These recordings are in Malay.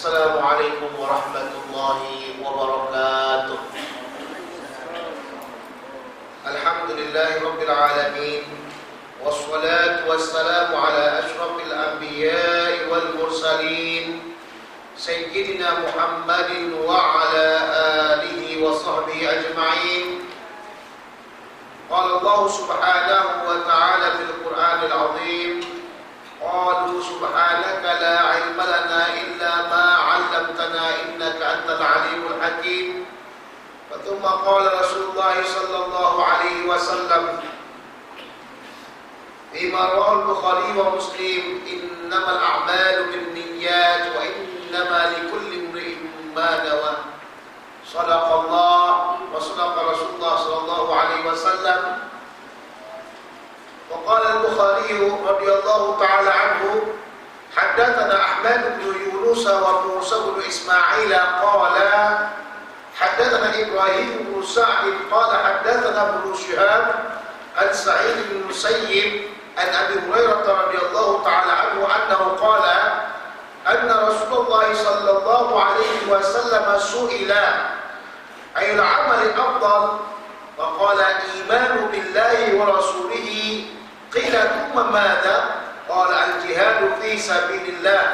Assalamualaikum warahmatullahi wabarakatuh. Alhamdulillahi rabbil alamin. Wassalatu wassalamu ala ashrafil anbiya'i wal mursalin Sayyidina Muhammadin wa ala alihi wa sahbihi ajma'in. Qala Allah subhanahu wa ta'ala fil Qur'anil azim, qalu subhanaka la ilma lana illa ma 'allamtana innaka antal alimul hakim. Wa thumma qala Rasulullah sallallahu alaihi wasallam bima rawal Bukhari wa Muslim, innamal a'malu binniyat wa innama likulli imri'in ma nawa. Shadaqallah wa shadaqa Rasulullah sallallahu alaihi wasallam. وقال البخاري رضي الله تعالى عنه حدثنا أحمد بن يونس وموسى بن إسماعيل قال حدثنا إبراهيم بن سعد قال حدثنا ابن شهاب عن سعيد بن المسيب عن أبي هريرة رضي الله تعالى عنه أنه قال أن رسول الله صلى الله عليه وسلم سئل أي العمل أفضل فقال إيمان بالله ورسوله. قيل ثم ماذا؟ قال الجهاد في سبيل الله.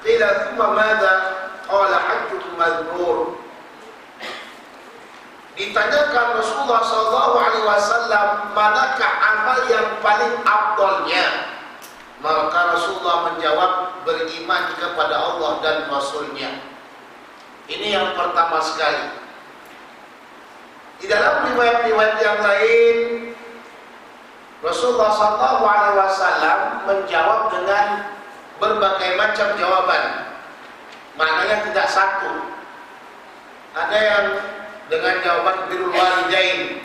قيل ثم ماذا؟ قال حج مبرور. Ditanyakan Rasulullah SAW, manakah amal yang paling afdalnya? Maka Rasulullah menjawab, beriman kepada Allah dan Rasulnya. Ini yang pertama sekali. Di dalam riwayat-riwayat yang lain, Rasulullah SAW menjawab dengan berbagai macam jawaban. Maknanya tidak satu. Ada yang dengan jawaban birrul walidain.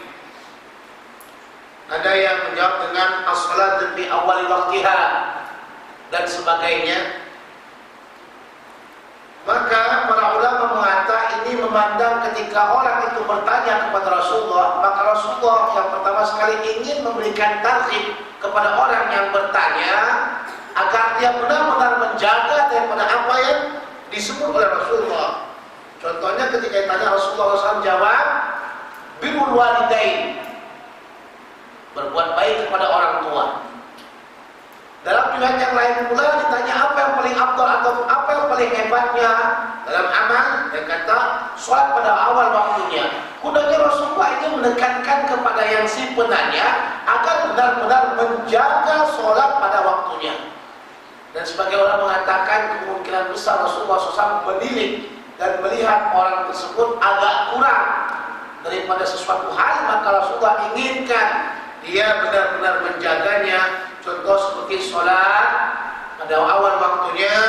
Ada yang menjawab dengan as-salatu fi awwali waqtiha dan sebagainya. Maka para ulama mengatakan ini memandang ketika orang itu bertanya kepada Rasulullah, maka Rasulullah yang pertama sekali ingin memberikan targhib kepada orang yang bertanya agar dia benar-benar menjaga daripada apa yang disebut oleh Rasulullah. Contohnya ketika ditanya Rasulullah SAW jawab birrul walidain, berbuat baik kepada orang tua. Dalam riwayat yang lain pula ditanya apa yang paling afdal atau apa yang paling hebatnya dalam amal, dan kata sholat pada awal waktunya. Kudanya Rasulullah ini menekankan kepada yang si penanya agar benar-benar menjaga sholat pada waktunya. Dan sebagai orang mengatakan kemungkinan besar Rasulullah SAW menilik dan melihat orang tersebut agak kurang daripada sesuatu hal, maka Rasulullah inginkan dia benar-benar menjaganya. Contoh seperti sholat pada awal waktunya,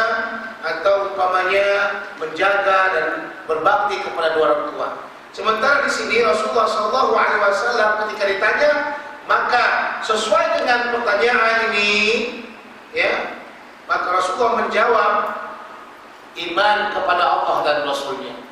atau umpamanya menjaga dan berbakti kepada dua orang tua. Sementara di sini Rasulullah SAW ketika ditanya, maka sesuai dengan pertanyaan ini, ya, maka Rasulullah menjawab iman kepada Allah dan Rasulnya.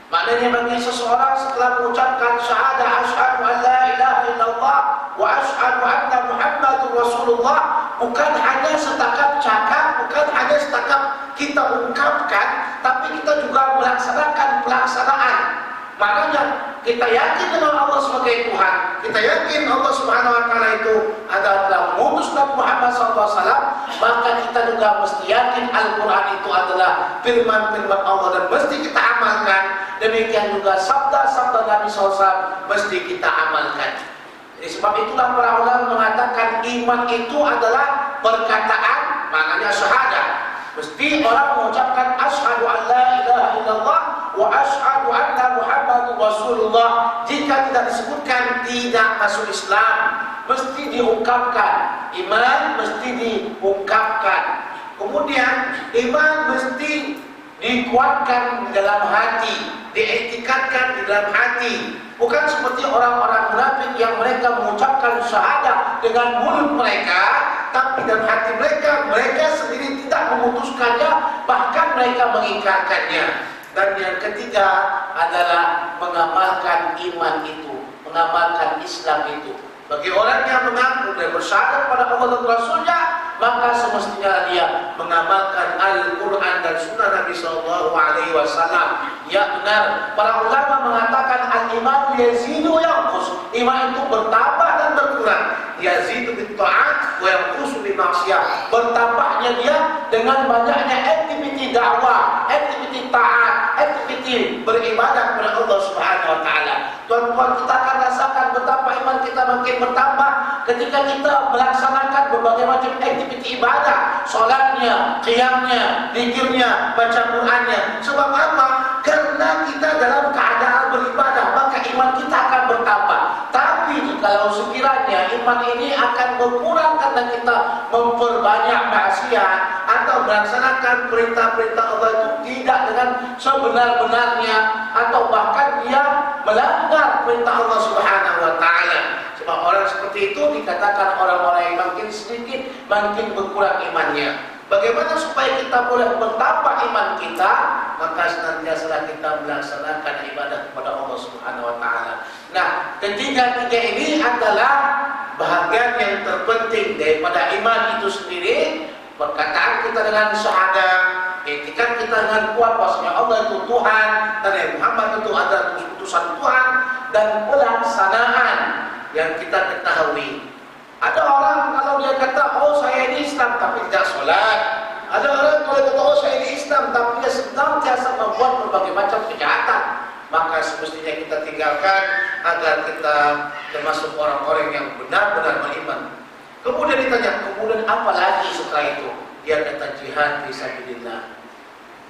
Maknanya bagi seseorang setelah mengucapkan syahadah asyhadu an la ilaha illallah wa asyhadu anna Muhammadur Rasulullah, bukan hanya setakat cakap, bukan hanya setakat kita ungkapkan, tapi kita juga melaksanakan pelaksanaan. Maknanya kita yakin dengan Allah sebagai Tuhan, kita yakin Allah Subhanahu wa taala itu adalah mengutus Nabi Muhammad SAW, maka kita juga mesti yakin Al-Quran itu adalah firman-firman Allah dan mesti kita amalkan. Demikian juga sabda-sabda Nabi SAW mesti kita amalkan. Jadi sebab itulah para ulama mengatakan iman itu adalah perkataan, maknanya syahadah. Mesti orang mengucapkan asyhadu an la ilaha illallah wa asyhadu anna Muhammadur Rasulullah. Jika tidak disebutkan tidak masuk Islam, mesti diungkapkan. Iman mesti diungkapkan. Kemudian iman mesti dikuatkan di dalam hati, diiktikadkan di dalam hati. Bukan seperti orang-orang munafik yang mereka mengucapkan syahadah dengan mulut mereka, tapi dalam hati mereka, mereka sendiri tidak memutuskannya, bahkan mereka mengingkarkannya. Dan yang ketiga adalah mengamalkan iman itu, mengamalkan Islam itu. Bagi orang yang mengaku dan bersyahadat pada Allah dan Rasulnya, maka semestinya dia mengamalkan Al-Quran dan Sunnah Nabi SAW. Ya benar, para ulama mengatakan al-iman yazidu wa yanqus. Iman itu bertambah dan berkurang. Yazidu bit ta'at wa yanqusu bil ma'siyah. Bertambahnya dia dengan banyaknya aktiviti dakwah, aktiviti taat, aktiviti beribadah kepada Allah Subhanahu wa taala. Tuan-tuan, kita akan rasakan betapa iman kita makin bertambah ketika kita melaksanakan berbagai macam aktiviti ibadah, solatnya, qiyamnya, zikirnya, baca Qur'annya. Sebab apa? Karena kita dalam keadaan beribadah, maka iman kita akan bertambah. Tapi kalau sekiranya iman ini akan berkurang karena kita memperbanyak maksiat atau melaksanakan perintah-perintah Allah itu tidak dengan sebenar-benarnya, atau bahkan dia melanggar perintah Allah Subhanahu wa taala. Sebab orang seperti itu dikatakan orang-orang yang makin sedikit makin berkurang imannya. Bagaimana supaya kita boleh bertambah iman kita? Maka senantiasa kita melaksanakan ibadah kepada Allah Subhanahu wa taala. Nah, ketiga-tiga ini adalah bahagian yang terpenting daripada iman itu sendiri. Perkataan kita dengan syahadah, etikat kita dengan kuat bahwasanya Allah itu Tuhan dan Muhammad itu adalah utusan Tuhan, dan pelaksanaan yang kita ketahui. Ada orang kalau dia kata, oh saya ini Islam tapi tidak sholat. Ada orang kalau kata, oh saya ini Islam tapi dia senantiasa membuat berbagai macam kejahatan. Maka semestinya kita tinggalkan agar kita termasuk orang-orang yang benar-benar beriman. Kemudian ditanya, kemudian apa lagi setelah itu? Dia kata jihad fisabilillah.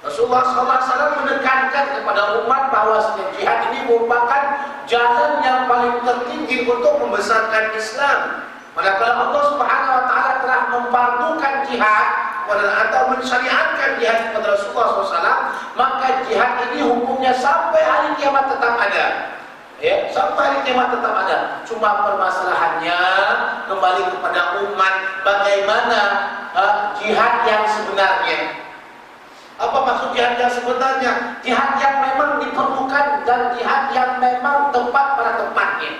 Rasulullah SAW menekankan kepada umat bahwa jihad ini merupakan jalan yang paling tertinggi untuk membesarkan Islam. Manakala Allah Subhanahu wa taala telah memfardukan jihad atau mensyariatkan jihad kepada Rasulullah SAW, maka jihad ini hukumnya sampai hari kiamat tetap ada. Ya, sampai hari kiamat tetap ada. Cuma permasalahannya kembali kepada umat, bagaimana jihad yang sebenarnya. Apa maksud jihad yang sebenarnya? Jihad yang memang diperlukan dan jihad yang memang tepat pada tempatnya.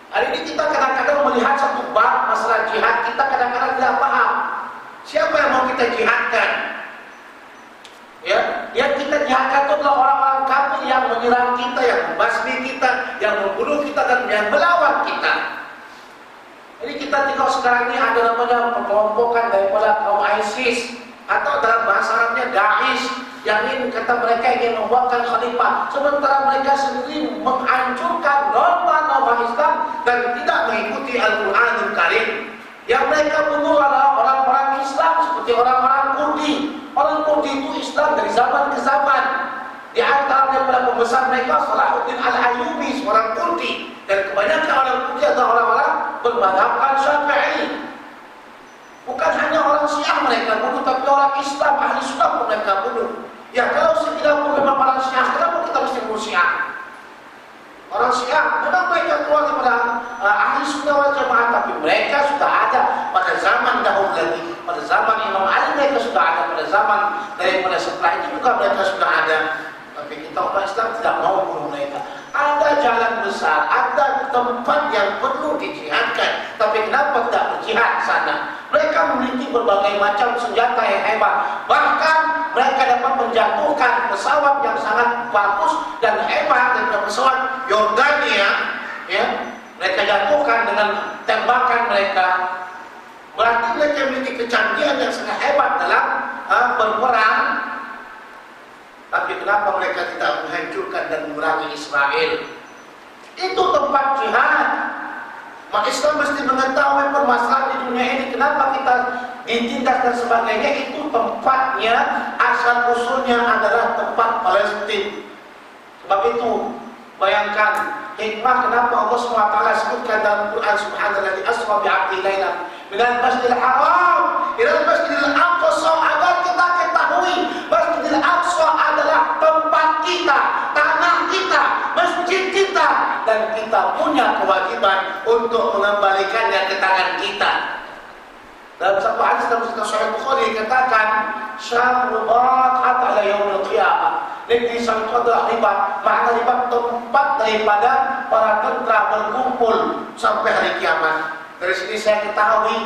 Hari ini kita kadang-kadang melihat satu bab masalah jihad, kita kadang-kadang tidak paham siapa yang mau kita jihadkan. Ya, yang kita jihadkan itu adalah orang-orang kafir yang menyerang kita, yang membasmi kita, yang membunuh kita dan yang melawan kita. Jadi kita tengok sekarang ini ada namanya pengelompokan daripada kaum ISIS, atau dalam bahasa Arabnya Daesh, yang ini kata mereka ingin membuatkan khalifah, sementara mereka sendiri menghancurkan norma-norma Islam dan tidak mengikuti Al-Quranul Karim. Yang mereka bunuh adalah orang-orang Islam seperti orang-orang Kurdi. Orang Kurdi itu Islam dari zaman ke zaman. Di antara daripada pembesar mereka Salahuddin Al-Ayyubi, seorang Kurdi, dan kebanyakan orang Kurdi adalah orang-orang bermadhab Syafi'i. Bukan hanya orang Syiah mereka bunuh, tapi orang Islam, ahli sunnah pun mereka bunuh. Ya kalau sekiranya memang orang Syiah, kenapa kita mesti bunuh Syiah? Orang Syiah memang mereka keluar daripada ahli sunnah wal jamaah, tapi mereka sudah ada pada zaman dahulu lagi. Pada zaman Imam Ali mereka sudah ada, pada zaman daripada setelah itu juga mereka sudah ada. Tapi kita orang Islam tidak mau bunuh mereka. Ada jalan besar, ada tempat yang perlu dijihadkan, tapi kenapa tidak berjihad sana? Mereka memiliki berbagai macam senjata yang hebat. Bahkan mereka dapat menjatuhkan pesawat yang sangat bagus dan hebat daripada pesawat Yordania. Ya, mereka jatuhkan dengan tembakan mereka. Berarti mereka memiliki kecanggihan yang sangat hebat dalam berperang. Tapi kenapa mereka tidak menghancurkan dan memerangi Israel? Itu tempat jihad. Maka Islam mesti mengetahui permasalahan di dunia ini, kenapa kita ditindas dan sebagainya. Itu tempatnya, asal usulnya adalah tempat Palestina. Sebab itu bayangkan hikmah kenapa Allah SWT sebutkan dalam Quran, subhanalladzi asra bi'abdihi lailan minal masjidil haram ilal masjidil aqsa, agar kita ketahui Masjidil Aqsa adalah tempat kita, tanah kita, masjid kita, dan kita punya kewajiban untuk mengembalikannya ke tangan kita. Dalam satu hadis dalam Sahih Bukhari dikatakan, syahrul barakah ala yaumil qiyamah. Negeri itu adalah ribat. Makna ribat tempat daripada para tentara berkumpul sampai hari kiamat. Dari sini saya ketahui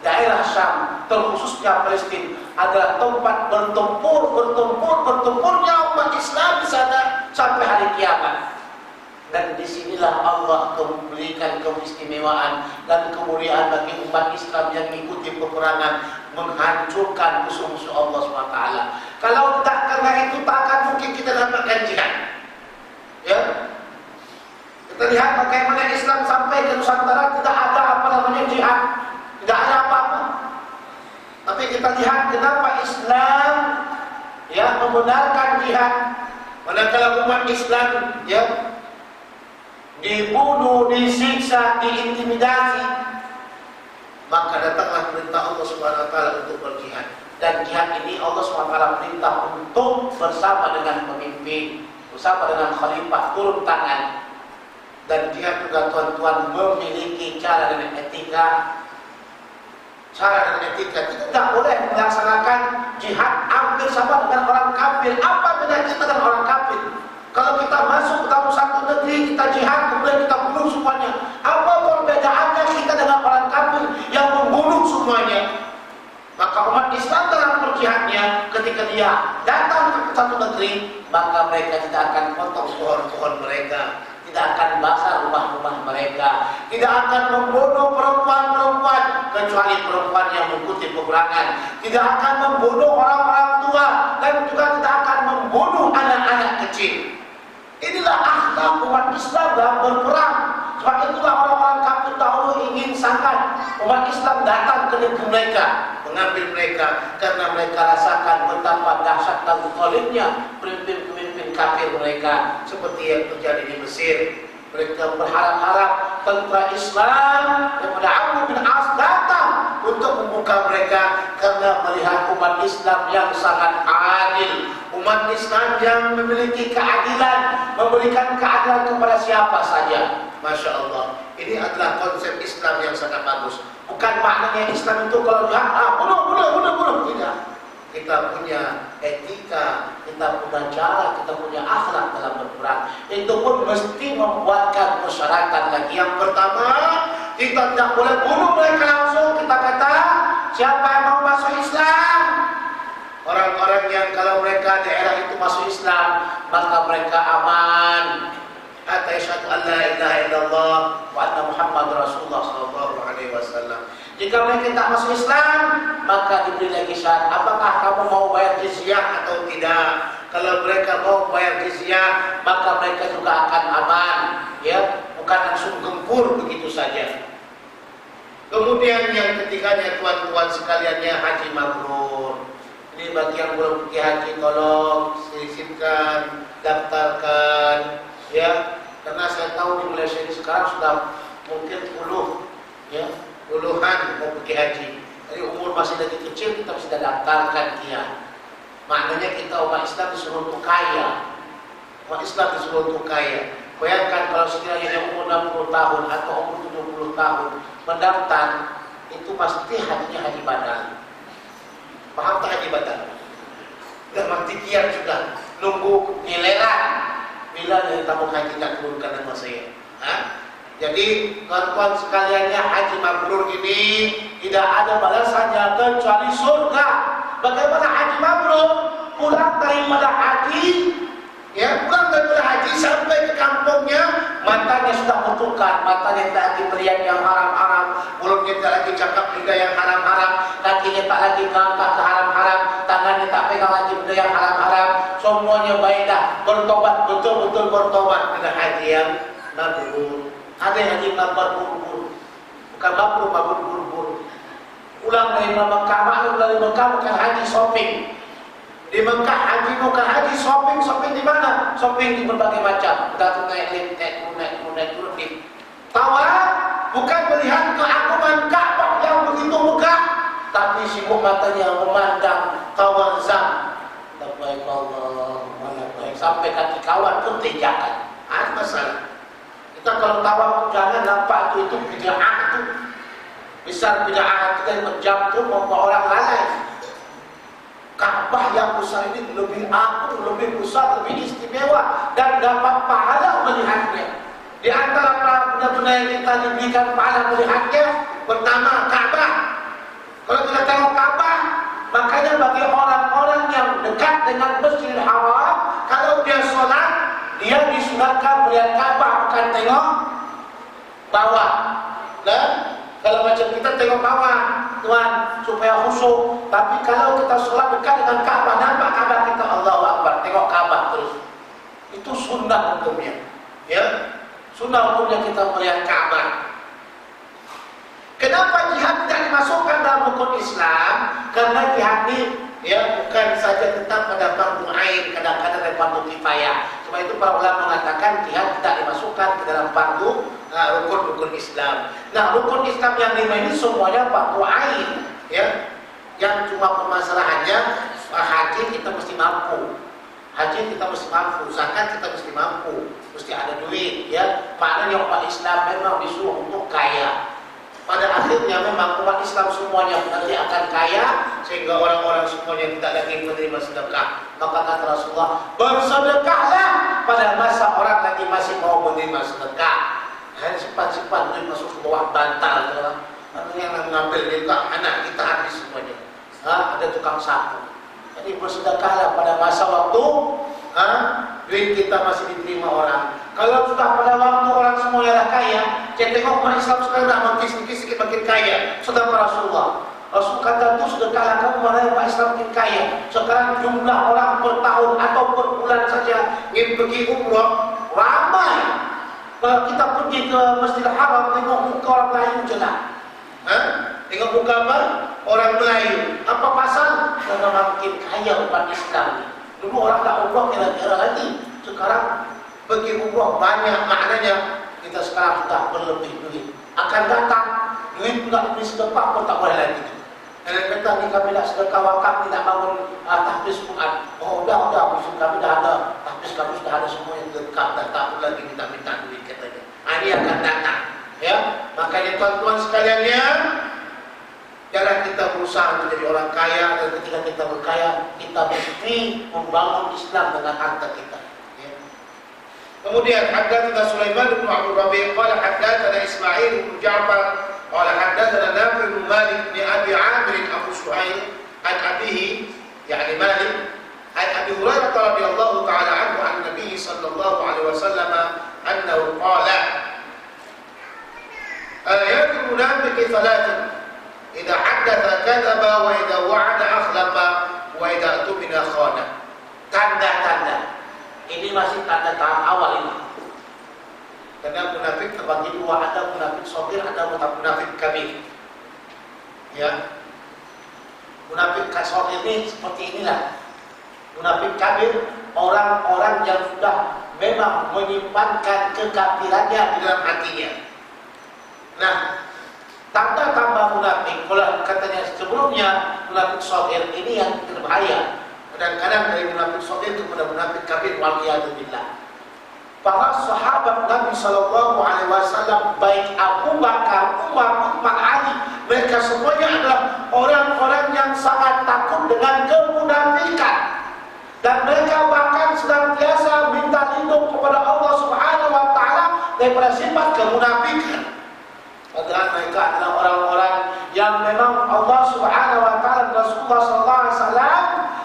daerah Syam, terkhususnya Palestina adalah tempat bertempurnya umat Islam di sana sampai hari kiamat. Dan disinilah Allah memberikan keistimewaan dan kemuliaan bagi umat Islam yang mengikuti peperangan menghancurkan musuh-musuh Allah SWT. Kalau tidak karena itu tak akan mungkin kita dapatkan jihad. Ya, kita lihat bagaimana Islam sampai ke Nusantara tidak ada apa namanya jihad, tidak ada apa-apa. Tapi kita lihat kenapa Islam ya membenarkan jihad. Manakala umat Islam ya dibunuh, disiksa, diintimidasi, maka datanglah perintah Allah Subhanahu wa taala untuk berjihad. Dan jihad ini Allah Subhanahu wa taala perintah untuk bersama dengan pemimpin, bersama dengan khalifah turun tangan. Dan jihad juga tuan-tuan memiliki cara dan etika. Cara dan etika. Kita tidak boleh melaksanakan jihad hampir sama dengan orang kafir. Apa bedanya kita dengan orang kafir? Kalau kita masuk ke dalam satu negeri, kita jihad, kemudian kita bunuh semuanya. Apa perbedaannya kita dengan orang kafir yang membunuh semuanya? Maka umat Islam dalam berjihadnya, ketika dia datang ke satu negeri, maka mereka tidak akan potong pohon-pohon mereka, tidak akan bakar rumah-rumah mereka, tidak akan membunuh perempuan-perempuan kecuali perempuan yang mengikuti peperangan, tidak akan membunuh orang-orang tua, dan juga tidak akan membunuh anak-anak kecil. Inilah akhlak umat Islam dalam berperang. Sebab itulah orang-orang kafir dahulu ingin sangat umat Islam datang ke negeri mereka, mengambil mereka, karena mereka rasakan betapa dahsyat dan zalimnya pemimpin-pemimpin kafir mereka, seperti yang terjadi di Mesir. Mereka berharap-harap tentara Islam daripada Amr bin As datang untuk membuka mereka, karena melihat umat Islam yang sangat adil, umat Islam yang memiliki keadilan, memberikan keadilan kepada siapa saja. Masya Allah, ini adalah konsep Islam yang sangat bagus. Bukan maknanya Islam itu kalau jahat, bunuh. Tidak. Kita punya etika, kita punya cara, kita punya akhlak dalam berperang. Itu pun mesti membuatkan persyaratan lagi. Yang pertama, kita tidak boleh bunuh mereka langsung. Kita kata, siapa yang mau masuk Islam? Orang-orang yang kalau mereka daerah itu masuk Islam, maka mereka aman. Hatta yashhadu an la ilaha illallah wa anna Muhammad Rasulullah sallallahu alaihi wasallam. Jika mereka tak masuk Islam, maka diberi lagi syarat, apakah kamu mau bayar jizyah atau tidak? Kalau mereka mau bayar jizyah, maka mereka juga akan aman, ya, bukan langsung gempur begitu saja. Kemudian yang ketiganya, tuan-tuan sekaliannya, haji mabrur. Ini bagi yang belum pergi haji, tolong sisipkan, daftarkan, ya, karena saya tahu di Malaysia ini sekarang sudah mungkin puluhan mau pergi haji. Jadi umur masih lagi kecil, kita sudah daftarkan dia. Maknanya kita umat Islam disuruh untuk kaya. Umat Islam disuruh untuk kaya. Bayangkan kalau sekiranya umur 60 tahun atau umur 70 tahun mendaftar, itu pasti hajinya haji badal. Paham tak haji badal? Sudah mati kian sudah, nunggu giliran. Bila dari tabung haji tak turunkan nama saya. Jadi tuan-tuan sekaliannya, haji mabrur ini tidak ada balasannya kecuali surga. Bagaimana haji mabrur? Pulang daripada haji, ya, pulang daripada haji sampai ke kampungnya, matanya sudah bertukar, matanya tidak lagi melihat yang haram-haram, mulutnya tidak lagi cakap benda yang haram-haram, kakinya tak lagi melangkah ke haram-haram, tangannya tak pegang lagi benda yang haram-haram, semuanya baik dah, bertobat, betul-betul bertobat dengan haji yang mabrur. Ada yang haji mabrur, bukan mabrur buru-buru. Pulang dari Mekah, maklum dari Mekah bukan haji shopping. Di Mekah haji bukan haji shopping. Shopping di mana? Shopping di berbagai macam. Kita naik turun lift. Tawaf bukan melihat keagungan Ka'bah yang begitu megah, tapi sibuk matanya memandang kawan zam. Labbaik Allahumma labbaik, sampai kaki kawan pun tinjakan. Ada masalah. Kita kalau tawaf jangan nampak itu bid'ah itu. Besar bid'ah kita yang menjam itu membuat orang lalai. Ka'bah yang besar ini lebih agung, lebih besar, lebih istimewa, dan dapat pahala melihatnya. Di antara benda-benda yang kita diberikan pahala melihatnya, pertama Ka'bah. Kalau kita tengok Ka'bah, makanya bagi orang-orang yang dekat dengan Masjidil Haram, kalau dia sholat, dia disunatkan melihat Ka'bah, bukan tengok bawah. Nah, kalau macam kita tengok bawah, tuan, supaya khusyuk. Tapi kalau kita sholat dekat dengan Ka'bah, nampak Ka'bah kita, Allahu Akbar, tengok Ka'bah terus. Itu sunnah hukumnya, ya. Sunnah hukumnya kita melihat Ka'bah. Kenapa jihad tidak dimasukkan dalam rukun Islam? Karena jihad ini ya bukan saja tentang pada fardu ain, kadang-kadang ada fardu kifayah. Sebab itu para ulama mengatakan jihad tidak dimasukkan ke dalam fardu rukun-rukun Islam. Nah, rukun Islam yang 5 ini semuanya fardu ain, ya. Yang cuma permasalahannya haji kita mesti mampu. Haji kita mesti mampu, zakat kita mesti mampu, mesti ada duit, ya. Maknanya umat Islam memang disuruh untuk kaya. Pada akhirnya memang umat Islam semuanya nanti akan kaya, sehingga orang-orang semuanya tidak lagi menerima sedekah. Maka kata Rasulullah, bersedekahlah pada masa orang lagi masih mau menerima sedekah. Hanya simpan-simpan duit masuk ke bawah bantal, yang mengambil juga anak kita habis semuanya. Ada tukang sapu. Jadi bersedekahlah pada masa waktu duit kita masih diterima orang. Kalau sudah pada waktu orang semuanya dah kaya, saya tengok umat Islam sekarang dah makin sedikit makin kaya. Sedang Rasulullah, Rasul kata itu sedekahlah kamu mana umat Islam makin kaya. Sekarang jumlah orang per tahun atau per bulan saja ingin pergi umrah ramai. Kalau kita pergi ke Masjidil Haram, tengok muka orang Melayu je lah. Tengok muka apa? Orang Melayu. Apa pasal? Karena makin kaya umat Islam. Dulu orang tak umrah kira-kira lagi. Sekarang pergi umrah banyak, maknanya kita sekarang sudah berlebih duit. Akan datang duit nak beli sedekah pun tak boleh lagi. Kalau kata ni kami nak sedekah wakaf, tidak bangun tahfiz Quran. Oh dah musim kami dah ada tahfiz, kami sudah ada semua yang lengkap, dah tak perlu lagi minta duit katanya. Ini akan datang, ya. Makanya tuan-tuan sekalian, ya, jangan kita berusaha untuk jadi orang kaya, dan ketika kita berkaya, kita mesti membangun Islam dengan harta kita. Ya. Kemudian haddatsana Sulaiman bin Abdul Rabi' qala haddatsana Ismail bin Ja'far qala haddatsana Nafi' bin Malik bin Abi Amir Abu Shu'aib an abihi, yani Malik, an Abi Hurairah radhiyallahu ta'ala anhu an Nabi sallallahu alaihi wasallam annahu qala ayatul munafiqi thalathan idza haddatha kadzaba wa idza wa'ada akhlafa wa idza tumina khana. Tanda-tanda ini masih tanda tahap awal ini. Karena munafik terbagi dua, ada munafik shagir, ada munafik kabir. Ya. Munafik shagir ini seperti inilah. Munafik kabir orang-orang yang sudah memang menyimpankan kekafirannya di dalam hatinya. Nah, tanda-tanda munafik, kalau katanya sebelumnya munafik shagir ini yang berbahaya. Kadang-kadang dari munafik shagir kepada munafik kabir, waliyadu billah. Para sahabat Nabi sallallahu alaihi wasallam, baik Abu Bakar, Umar, Uthman, Ali, mereka semuanya adalah orang-orang yang sangat takut dengan kemunafikan. Dan mereka bahkan senantiasa minta lindung kepada Allah Subhanahu wa taala daripada sifat kemunafikan. Padahal mereka adalah orang-orang yang memang Allah Subhanahu wa taala dan Rasulullah sallallahu alaihi wasallam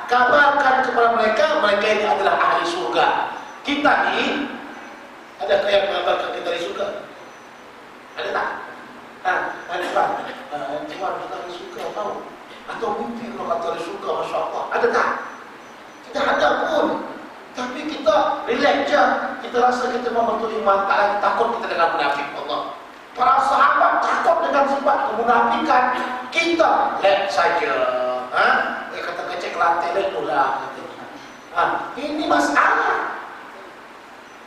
kabarkan kepada mereka, mereka ini adalah ahli surga. Kita ni adakah yang mengabarkan kita di surga? Ada tak? Ada tak? Cuma kita di surga tahu? Atau mimpi kalau kata di surga, Masya Allah. Ada tak? Tidak ada pun. Tapi kita relax je. Kita rasa kita membentuk iman, tak lagi takut kita dengan munafik Allah. Para sahabat takut dengan sifat kemunafikan. Kita relax saja. Dia kata kecek lantai letulah. Ini masalah.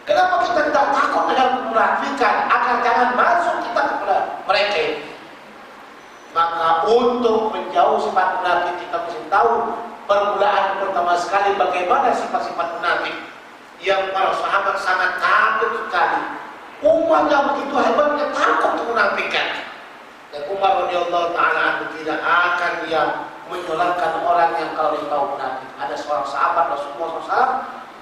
Kenapa kita tidak takut dengan kemunafikan agar jangan masuk kita kepada mereka? Maka untuk menjauh sifat munafik, kita mesti tahu permulaan pertama sekali bagaimana sifat-sifat munafik yang para sahabat sangat takut sekali. Umar yang begitu hebatnya takut kemunafikan. Dan Umar radhiyallahu ta'ala anhu tidak akan dia menyolatkan orang yang kalau dia tahu munafik. Ada seorang sahabat Rasulullah SAW,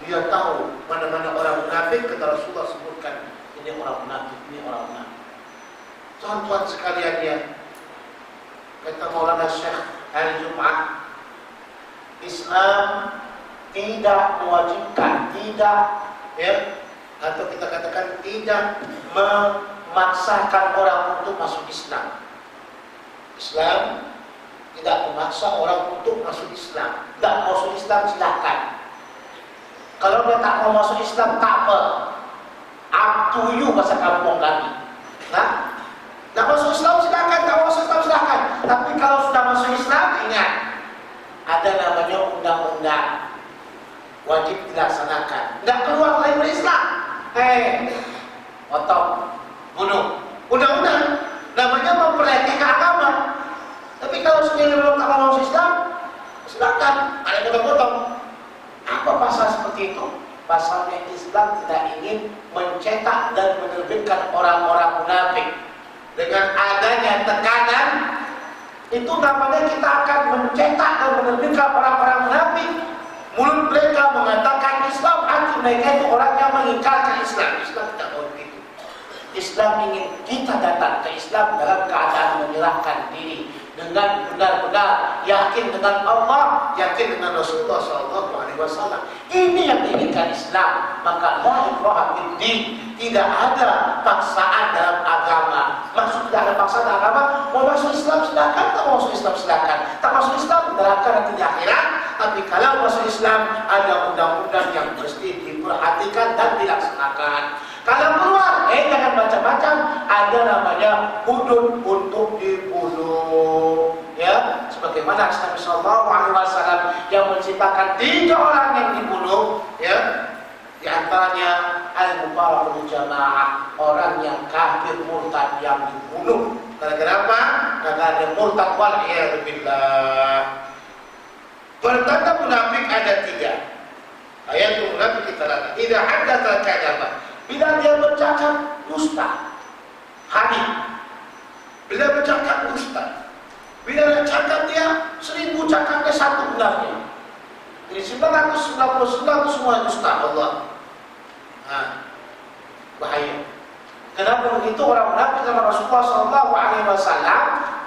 dia tahu mana-mana orang munafik, kata Rasulullah sebutkan ini orang munafik, ini orang munafik. Tuan-tuan sekalian, ya, Kata Maulana Syekh hari Jumat, Islam tidak mewajibkan, tidak atau kita katakan tidak memaksakan orang untuk masuk Islam. Islam tidak memaksa orang untuk masuk Islam. Tak masuk Islam silakan. Kalau dia tak mau masuk Islam tak apa. Up to you bahasa kampung kami. Nah, tak masuk Islam silakan, tak masuk Islam silakan. Tapi kalau sudah masuk Islam, ingat ada namanya undang-undang wajib dilaksanakan. Tidak keluar dari Islam. Potong, bunuh. Undang-undang namanya memperbaiki agama. Tapi kalau sekiranya belum tak mau masuk Islam, silakan, ada potong-potong. Apa pasal seperti itu? Pasalnya Islam tidak ingin mencetak dan menerbitkan orang-orang munafik. Dengan adanya tekanan, itu namanya kita akan mencetak dan menerbitkan orang-orang munafik. Mulut mereka mengatakan Islam, hati mereka itu orang yang mengingkarkan Islam. Islam tidak mau begitu. Islam ingin kita datang ke Islam dalam keadaan menyerahkan diri, dengan benar-benar yakin dengan Allah, yakin dengan Rasulullah SAW. Ini yang diinginkan Islam. Maka la ikraha fid-din, tidak ada paksaan dalam agama. Maksud tidak ada paksaan dalam agama, mau masuk Islam silakan, tak mau masuk Islam silakan. Tak masuk Islam neraka nanti di akhirat. Tapi kalau masuk Islam ada undang-undang yang mesti diperhatikan dan dilaksanakan. Kalau keluar, jangan macam-macam. Ada namanya hudud untuk dibunuh. Ya, sebagaimana Nabi Sallallahu Alaihi Wasallam yang menciptakan 3 orang yang dibunuh. Ya, di antaranya al-mufarraqul jamaah, orang yang kafir murtad yang dibunuh. Gara-gara apa? Karena ada murtad wal iyad billah. Pertanda munafik ada 3. Ayatul munafik kita lihat. Tidak ada terkadang. Bila dia bercakap dusta, hadis. Bila bercakap dusta, bila dia cakap dia 1000 cakapnya 1 benarnya. Jadi 999 semua dusta Allah. Bahaya. Kenapa begitu? Orang munafik sama Rasulullah SAW,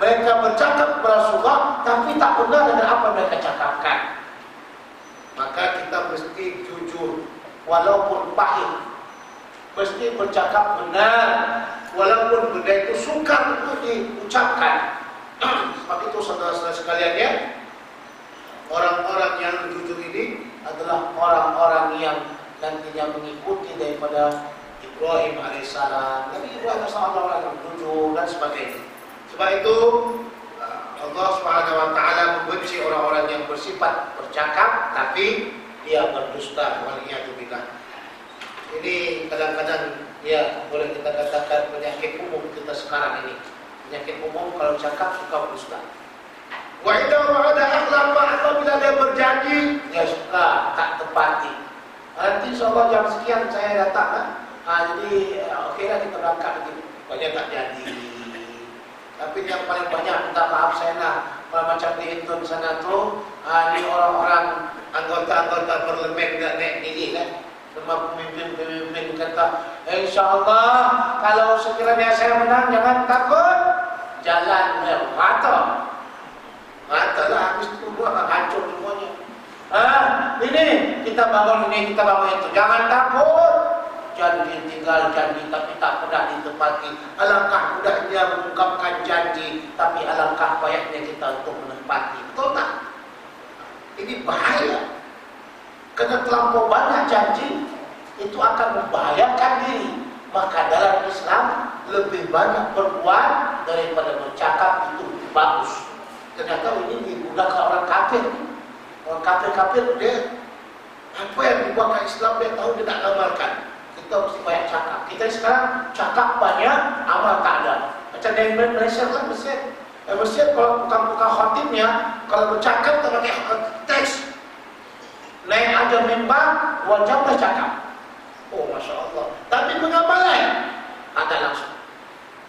mereka bercakap kepada Rasulullah, tapi tak benar dengan apa mereka cakapkan. Maka kita mesti jujur, walaupun pahit. Mesti bercakap benar, walaupun benda itu sukar untuk diucapkan. Sebab itu saudara-saudara sekalian ya, orang-orang yang jujur ini adalah orang-orang yang nantinya mengikuti daripada Ibrahim alaihissalam. Nabi Ibrahim alaihissalam yang jujur dan sebagainya. Sebab itu Allah Subhanahu wa taala membenci orang-orang yang bersifat bercakap tapi dia berdusta. Waliyadzubillah. Ini kadang-kadang ya boleh kita katakan penyakit umum kita sekarang ini. Penyakit umum kalau cakap suka berdusta. Wa idza wa'ada akhlafa, apabila dia berjanji dia suka tak tepati. Nanti insyaallah jam sekian saya datang jadi okeylah kita berangkat begini. Banyak tak jadi. Tapi yang paling banyak minta maaf saya kalau macam di Intun sana tu ini orang-orang anggota-anggota parlemen dah naik diri kan. Semua pemimpin kata, InsyaAllah kalau sekiranya saya menang jangan takut, jalan rata lah, habis itu hancur semuanya. Ini kita bangun ini, kita bangun itu, jangan takut. Janji tinggal janji tapi tak pernah ditepati. Alangkah mudahnya mengungkapkan janji, tapi alangkah payahnya kita untuk menepati. Betul tak? Ini bahaya. Karena terlampau banyak janji itu akan membahayakan diri. Maka dalam Islam lebih banyak berbuat daripada bercakap itu bagus. Ternyata ini digunakan orang kafir. Orang kafir dia apa yang dibuat Islam dia tahu dia tak amalkan. Kita mesti banyak cakap. Kita sekarang cakap banyak, amal tak ada. Macam di Malaysia kan Mesir kalau bukan khatibnya kalau bercakap tak pakai teks. Naik aja mimbar, wajiblah cakap. Oh, Masya Allah. Tapi pengamalan ada langsung.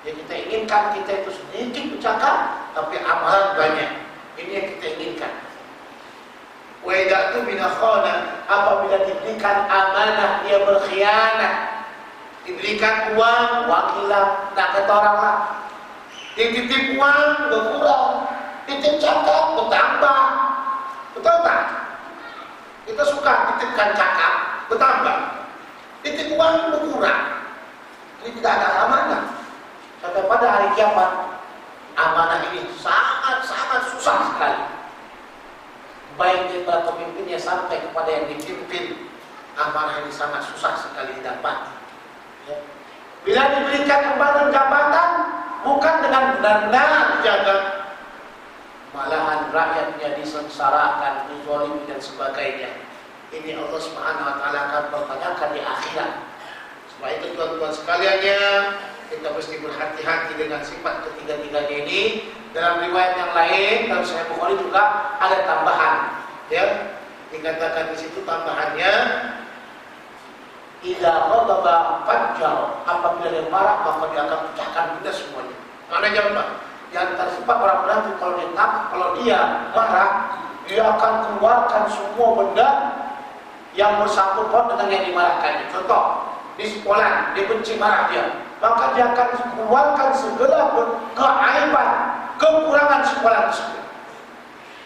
Yang kita inginkan kita itu sedikit bercakap, tapi amalan banyak. Ini yang kita inginkan. Wa idza tumina khana, apabila diberikan amanah dia berkhianat. Diberikan uang, wakilah, nak kata orang lah. Dititip uang, berkurang. Titip cakap bertambah. Betul tak? Kita suka titipkan cakap bertambah. Titip uang berkurang. Ini tidak ada amanah. Sampai pada hari kiamat, amanah ini sangat susah sekali. Baik daripada pemimpinnya sampai kepada yang dipimpin, amanah ini sangat susah sekali didapat. Ya. Bila diberikan embanan jabatan, bukan dengan benar-benar dijaga, malahan rakyatnya disengsarakan, dizalimi dan sebagainya. Ini Allah Subhanahu wa taala akan pertanyakan di akhirat. Sebab itu tuan-tuan sekaliannya, kita mesti berhati-hati dengan sifat ketiga-tiganya ini. Dalam riwayat yang lain, dalam Sahih Bukhari juga ada tambahan. Ya, dikatakan di situ tambahannya, idza ghadaba fajjar, apabila dia marah maka dia akan pecahkan benda semuanya. Maknanya apa? Di antara sifat orang munafik kalau dia marah, dia akan keluarkan semua benda yang bersangkut paut dengan yang dimarahkannya. Contoh, di sekolah dia benci marah dia, maka dia akan keluarkan segala keaiban, kekurangan sekolah tersebut.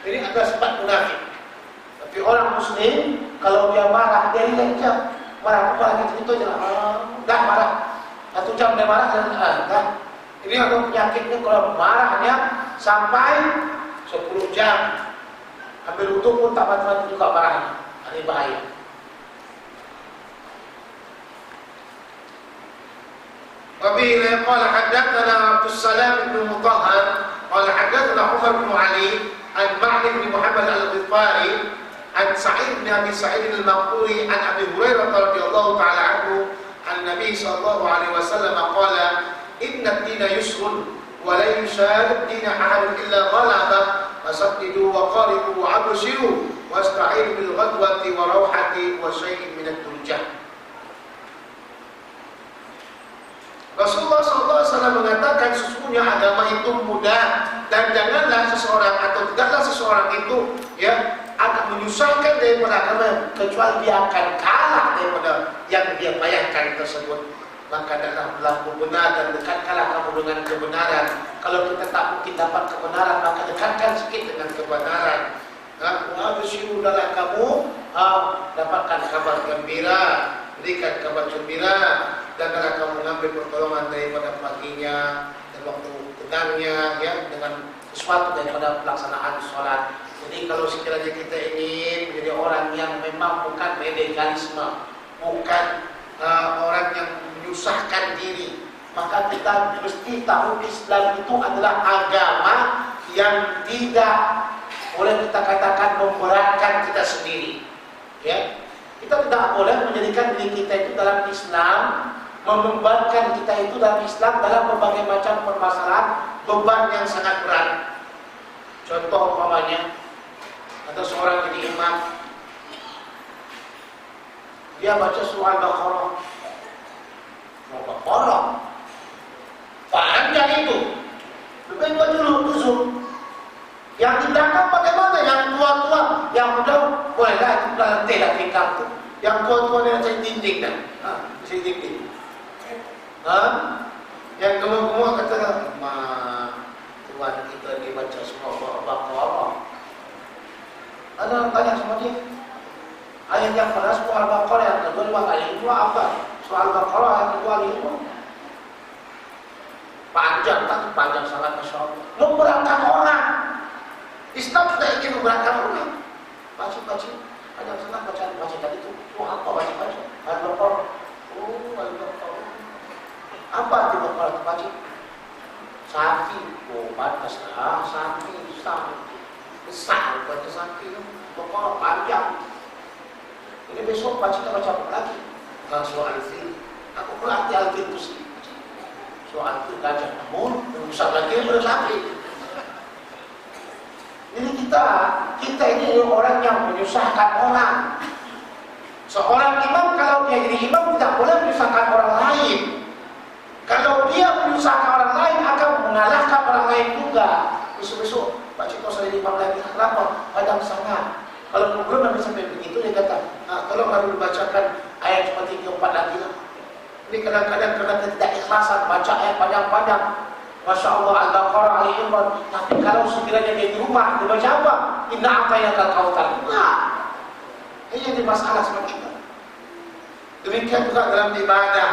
Ini adalah sifat munafik. Tapi orang muslim kalau dia marah, dia relax aja. Marah gitu aja lah. Dah marah. 1 jam dia marah dan dah. Ini ada penyakitnya kalau marahnya sampai 10 jam. Ambil wudhu pun tak mati-mati juga marahnya. Ini bahaya. وبه قال حدثنا عبد السلام بن مطهر قال حدثنا عمر بن علي عن معن بن محمد الغفاري عن سعيد بن ابي سعيد المقبوري عن ابي هريره رضي الله تعالى عنه عن النبي صلى الله عليه وسلم قال ان الدين يسر ولا يشاد الدين احد الا غلبه فسددوا وقاربوا وابشروا واستعينوا بالغدوه وروحه وشيء من الدرجه. Rasulullah SAW mengatakan sesungguhnya agama itu mudah dan janganlah seseorang atau tidaklah seseorang itu ya akan menyusahkan daripada agama kecuali dia akan kalah daripada yang dia bayangkan tersebut. Maka adalah berlaku benar dan dekatkanlah kamu dengan kebenaran. Kalau kita tak mungkin dapat kebenaran, maka dekatkan sikit dengan kebenaran. Bersyukurlah kamu dapatkan kabar gembira, berikan kabar gembira. Dan kalau kamu mengambil pertolongan daripada paginya dan waktu petangnya ya dengan sesuatu daripada pelaksanaan sholat. Jadi kalau sekiranya kita ingin menjadi orang yang memang bukan legalisme, bukan orang yang menyusahkan diri, maka kita mesti tahu Islam itu adalah agama yang tidak boleh kita katakan memberatkan kita sendiri. Ya, kita tidak boleh menjadikan diri kita itu dalam Islam, membebankan kita itu dalam Islam dalam berbagai macam permasalahan, beban yang sangat berat. Contoh umpamanya, ada seorang jadi imam, dia baca surah Al-Baqarah, panjang itu, lebih dulu uzur. Yang di belakang bagaimana? Yang tua-tua, yang muda bolehlah itu lantai dah tingkap tu. Yang tua-tua dia cari dinding dah, cari dinding. Yang gemuk-gemuk kata, Tuhan kita dibaca surah Al-Baqarah. Ada orang tanya sama dia, ayat yang pada surah Al-Baqarah yang kedua ayat itu apa? Surah Al-Baqarah yang kedua itu panjang, tak panjang sangat, Masya Allah. Memberatkan orang. Islam tidak ingin memberatkan orang. Baca, panjang sangat baca tadi itu. Apa baca? Al-Baqarah. Al-Baqarah. Apa arti Baqarah baca? Sapi, bataslah sapi. Besar baca sapi. Baqarah panjang. Ini besok kita baca apa lagi? Surah Al-Fil. Aku berarti Al-Fil itu sih. Surah Al-Fil gajah, namun besar lagi bersapi. Jadi kita ini orang yang menyusahkan orang. Seorang imam kalau dia jadi imam tidak boleh menyusahkan orang lain. Kalau dia menyusahkan orang lain akan mengalahkan orang lain juga. Besok-besok Pak Cito saya imam lagi. Kenapa? Padang sangat. Kalau program nanti sampai begitu dia kata, tolong harus dibacakan ayat seperti keempat lagi lah. Ini kadang-kadang karena kita tidak ikhlasan baca ayat panjang-panjang, Masya Allah, Al-Baqarah, Ali Imran. Tapi kalau sekiranya dia di rumah, dia baca apa? Inna a'tainakal kautsar. Enggak. Ini jadi masalah seperti itu. Demikian juga dalam ibadah.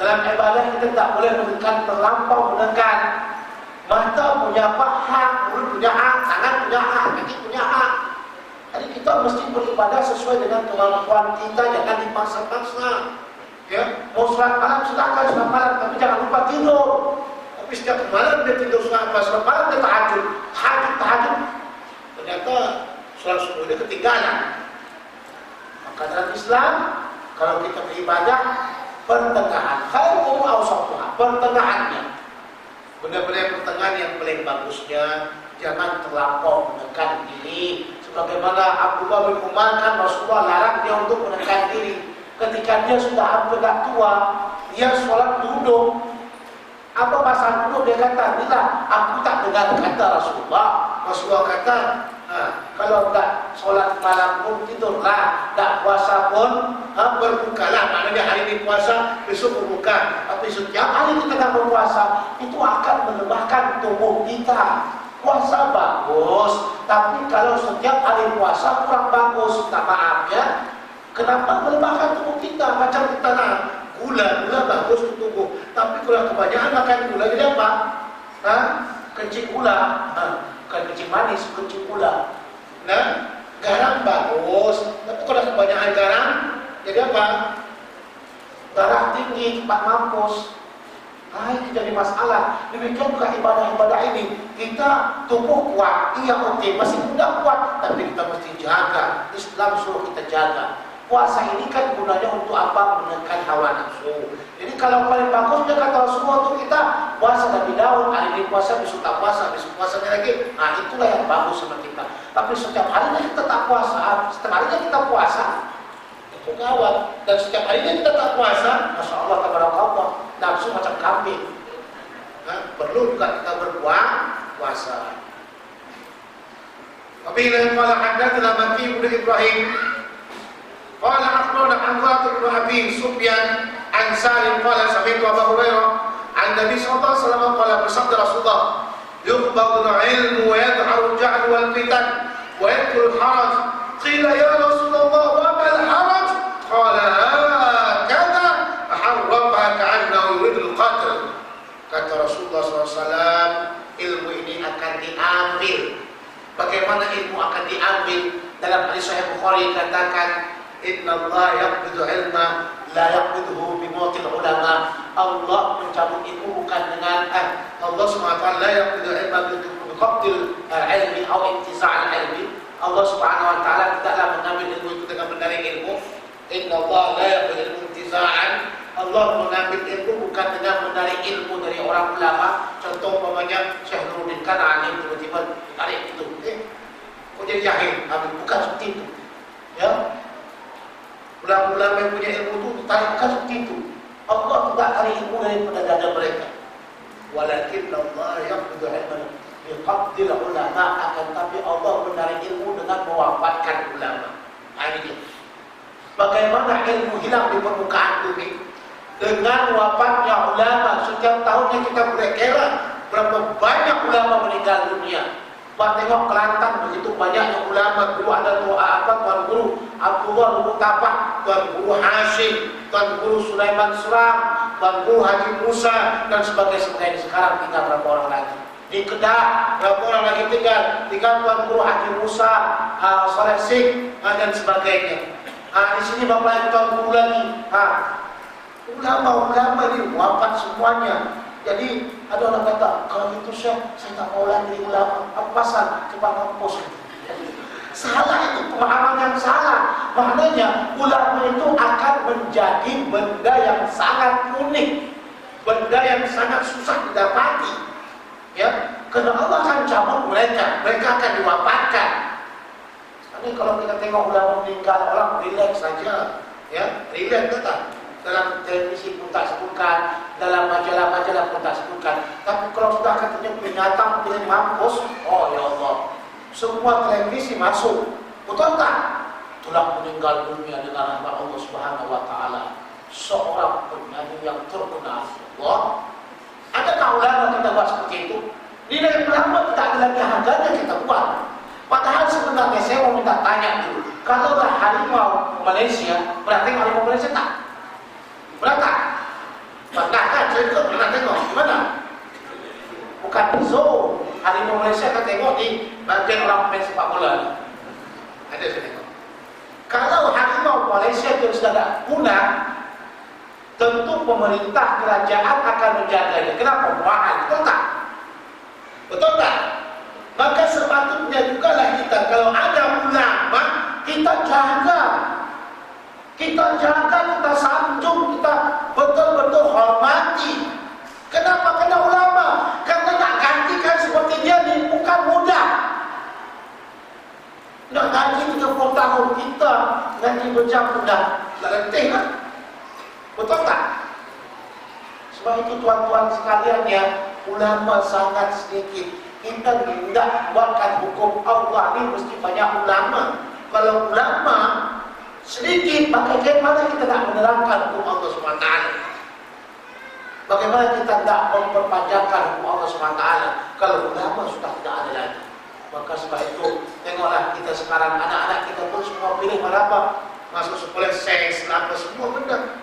Dalam ibadah kita tak boleh menekan terlampau menekan. Mata punya hak, mulut punya hak, tangan punya hak, kaki punya hak. Jadi kita mesti beribadah sesuai dengan kemampuan kita, jangan dipaksa-paksa. Ya, mau sholat malam silakan sholat malam, tapi jangan lupa tidur. Tapi setiap malam dia tidur sholat malam dia tahajud. Ternyata sholat subuh dia ketinggalan. Maka dalam Islam, kalau kita beribadah pertengahan, khairum awsatuha, pertengahannya. Benda-benda pertengahan yang paling bagusnya, jangan terlampau menekan diri. Sebagaimana Abdullah bin Umar kan Rasulullah larang dia untuk menekan diri. Ketika dia sudah hampir tua, dia sholat duduk. Apa pasal duduk? Dia kata, bila aku tak dengar kata Rasulullah. Rasulullah kata, kalau tak sholat malam pun tidurlah, tak puasa pun berbukalah. Maknanya hari ini puasa, besok berbuka. Tapi setiap hari kita tak berpuasa, itu akan melemahkan tubuh kita. Puasa bagus, tapi kalau setiap hari puasa kurang bagus. Minta maaf ya. Kenapa melemahkan tubuh kita? Macam kita gula bagus untuk tubuh. Tapi kalau kebanyakan makan gula, jadi apa? Kencing gula. Bukan kencing manis, kencing gula. Garam bagus, tapi kalau kebanyakan garam, jadi apa? Darah tinggi, cepat mampus. Itu jadi masalah. Demikian juga ibadah-ibadah ini. Kita tubuh kuat, iya oke, masih muda kuat, tapi kita mesti jaga. Islam suruh kita jaga. Puasa ini kan gunanya untuk apa? Menekan hawa nafsu. Jadi kalau paling bagusnya kata Rasulullah untuk kita puasa Nabi Daud, hari ini puasa, besok tak puasa, besok puasanya lagi. Itulah yang bagus sama kita. Tapi setiap harinya kita tak puasa, setiap harinya kita puasa, itu gawat. Dan setiap harinya kita tak puasa, Masya Allah, tabarakallah, nafsu macam kambing. Perlu juga kita berpuasa. Apabila qala hadatsana Maki bin Ibrahim qala akhbarana Hanzlah bin Abi Sufyan an Salim qala sami'tu Abu Hurairah an Nabi sallallahu alaihi wasallam qala bersabda Rasulullah yuqbadu al-ilmu wa yadhharu al-jahl wal fitan wa yakthuru al-haraj qila ya Rasulullah wa ma al-haraj qala hakadha harrafa ka'annahu yurid al-qatl. Kata Rasulullah SAW, ilmu ini akan diambil. Bagaimana ilmu akan diambil? Dalam hadis Sahih Bukhari katakan, Inna Allah yaqbidu ilma la yaqbiduhu bimautil ulama. Allah mencabut ilmu bukan dengan Allah SWT la yaqbidu ilma biqabdil ilmi atau intiza'al ilmi. Allah SWT tidaklah mengambil ilmu itu dengan menarik ilmu. Inna Allah la yaqbidu ilmu intiza'an. Allah mengambil ilmu bukan dengan menarik ilmu dari orang ulama. Contoh umpamanya Syekh Nuruddin kan alim, tiba-tiba tarik itu, kok jadi jahil? Bukan seperti itu. Ya, ulama-ulama yang punya ilmu itu tarik bukan seperti itu. Allah tidak tarik ilmu daripada dada mereka. Walakin Allah yaqbidu ilman biqabdil ulama, akan tapi Allah menarik ilmu dengan mewafatkan ulama. Ini bagaimana ilmu hilang di permukaan bumi? Dengan wafatnya ulama. Setiap tahunnya kita boleh kira berapa banyak ulama meninggal dunia. Tengok Kelantan begitu banyaknya ulama. Dulu ada Tuan Guru Abdullah bin Tapak, Tuan Guru Hashim, Tuan Guru Sulaiman Suram, Tuan Guru Haji Musa dan sebagainya. Sekarang tinggal berapa orang lagi? Di Kedah berapa orang lagi tinggal? Tinggal Tuan Guru Haji Musa, Saleh Sik dan sebagainya. Di sini bapak Tuan Guru lagi. Ulama-ulama ini wafat semuanya. Jadi ada orang kata, kalau itu saya tak mau lagi jadi ulama. Apa pasal? Cepat mampus. Salah itu, pemahaman yang salah. Maknanya ulama itu akan menjadi benda yang sangat unik, benda yang sangat susah didapati. Ya, karena Allah akan cabut mereka akan diwafatkan. Ini kalau kita tengok ulama meninggal, orang relax saja. Ya, relax kata. Dalam televisi pun tak sebutkan, dalam majalah-majalah pun tak sebutkan. Tapi kalau sudah katanya binatang pilih mampus, oh ya Allah, semua televisi masuk. Betul tak? Telah meninggal dunia dengan rahmat Allah Subhanahu wa taala. Seorang penyanyi yang terkenal, Allah, Adakah ulama kita buat seperti itu? Nilai ulama tidak ada lagi harganya kita buat. Padahal sebenarnya saya mau minta tanya dulu. Kalau harimau Malaysia, pernah tengok harimau Malaysia tak? Pernah tak? Pernah kan? Saya juga pernah tengok. Gimana? Bukan di zoo. Harimau Malaysia kan tengok di bagian orang main sepak bola. Ada saya tengok. Kalau harimau Malaysia itu sudah punah, tentu pemerintah kerajaan akan menjaganya. Kenapa? Mahal. Betul tak? Betul tak? Maka sepatutnya juga lah kita, kalau ada ulama, kita jaga. Kita jaga, kita sanjung, kita betul-betul hormati. Kenapa kena ulama? Karena nak gantikan seperti dia ni bukan mudah. Nak ganti 30 tahun kita ganti berjam mudah. Tak letih kan? Betul tak? Sebab itu tuan-tuan sekalian ya, ulama sangat sedikit. Kita tidak buatkan hukum Allah ni mesti banyak ulama. Kalau ulama sedikit, maka bagaimana kita tak menerangkan hukum Allah SWT? Bagaimana kita tak memperpanjangkan hukum Allah SWT kalau ulama sudah tidak ada lagi? Maka sebab itu, tengoklah kita sekarang, anak-anak kita pun semua pilih apa? Masuk sekolah seks, apa semua benda.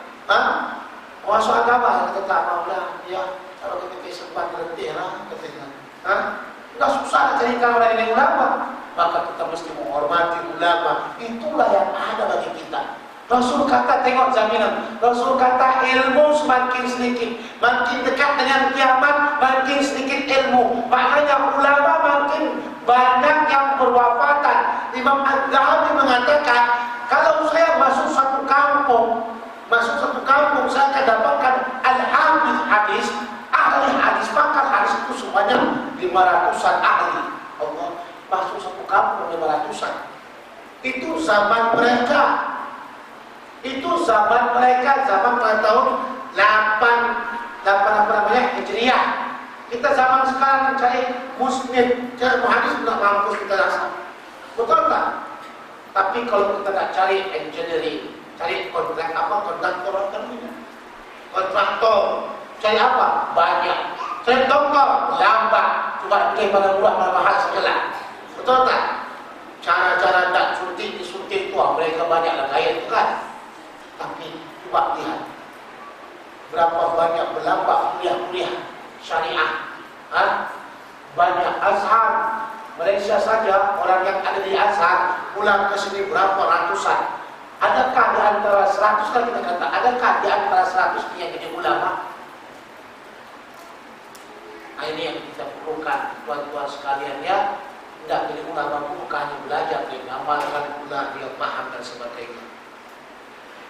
Masuk agama, kita tak maulah. Ya, kalau kita kesempat berhenti lah, katanya. Tidak susah nak carikan orang yang ulama. Maka kita mesti menghormati ulama. Itulah yang ada bagi kita. Rasul kata, tengok jaminan. Rasul kata ilmu semakin sedikit, makin dekat dengan kiamat, makin sedikit ilmu. Maknanya ulama makin banyak yang berwafatan. Imam Az-Zahabi mengatakan, kalau saya masuk satu kampung, saya akan dapatkan al-hafiz hadis, ahli hadis, pakar hadis itu sebanyak 500-an ahli. Allah, masuk satu kampung 500-an. Itu zaman mereka. Zaman pada tahun 8 Hijriah. Kita zaman sekarang cari musnid, cari hadis tidak mampu kita rasa. Betul tak? Tapi kalau kita nak cari engineering, cari kontraktor, cari apa? Banyak. Cari doktor, lambat. Coba pilih mana murah, mana mahal segala. Betul tak? Cara-cara tak disuntik tu mereka banyaklah gaya tu kan. Tapi coba lihat berapa banyak berlambak kuliah-kuliah syariah. Banyak Azhar. Malaysia saja orang yang ada di Azhar pulang ke sini berapa ratusan. Adakah di antara 100 kan kita kata, adakah di antara 100 yang jadi ulama? Ini yang kita perlukan tuan-tuan sekalian ya. Tidak jadi ulama pun bukan hanya belajar, dia mengamalkan pula, dia paham dan sebagainya.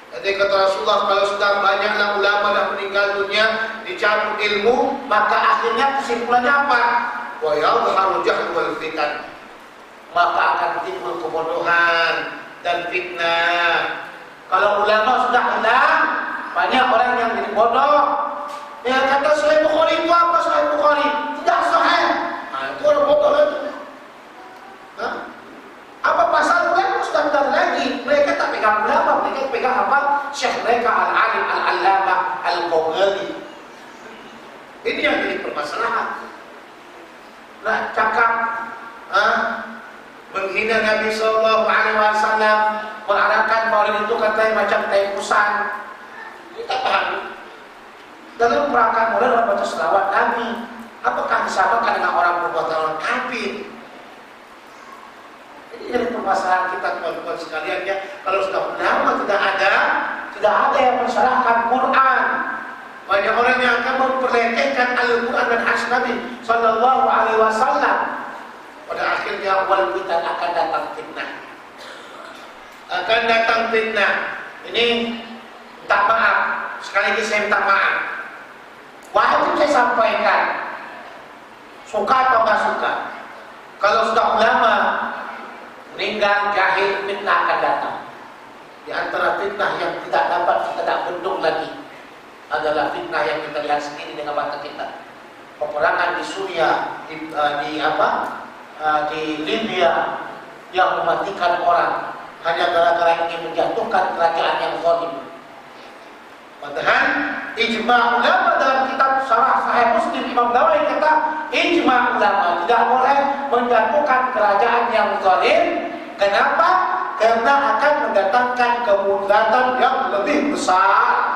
Jadi kata Rasulullah, kalau sudah banyaklah ulama dah meninggal dunia, dicabut ilmu, maka akhirnya kesimpulannya apa? Wa yadhharu jahlu wal fitan. Maka akan timbul kebodohan dan fitnah. Kalau ulama sudah hilang, banyak orang yang jadi bodoh. Dia kata Sahih Bukhari itu apa? Sahih Bukhari tidak sahih. Itu orang bodoh lagi. Apa pasal ulama sudah tidak ada lagi? Mereka tak pegang ulama, mereka pegang apa? Syekh mereka al-alim al-allamah al-Ghazali. Ini yang jadi permasalahan. Nak cakap menghina Nabi SAW, mengarahkan maulid itu katanya macam taipusan. Kita paham. Dalam perangkat maulid orang baca selawat Nabi, apakah disamakan dengan orang berbuat orang kafir? Ini jadi permasalahan kita teman-teman sekalian ya. Kalau sudah ulama tidak ada yang mensyarahkan Quran. Banyak orang yang akan memperlekehkan Al-Quran dan hadis Nabi Sallallahu Alaihi Wasallam. Pada akhirnya wal fitan akan datang fitnah. Ini minta maaf. Sekali lagi saya minta maaf. Wajib saya sampaikan. Suka atau tidak suka. Kalau sudah ulama meninggal, jahil, fitnah akan datang. Di antara fitnah yang tidak dapat kita tak bendung lagi adalah fitnah yang kita lihat sendiri dengan mata kita. Peperangan di Suria, di Libya yang mematikan orang hanya gara-gara ingin menjatuhkan kerajaan yang zalim. Padahal ijma' ulama dalam kitab Syarah Sahih Muslim ijma ulama tidak boleh menjatuhkan kerajaan yang zalim. Kenapa? Karena akan mendatangkan kemudaratan yang lebih besar.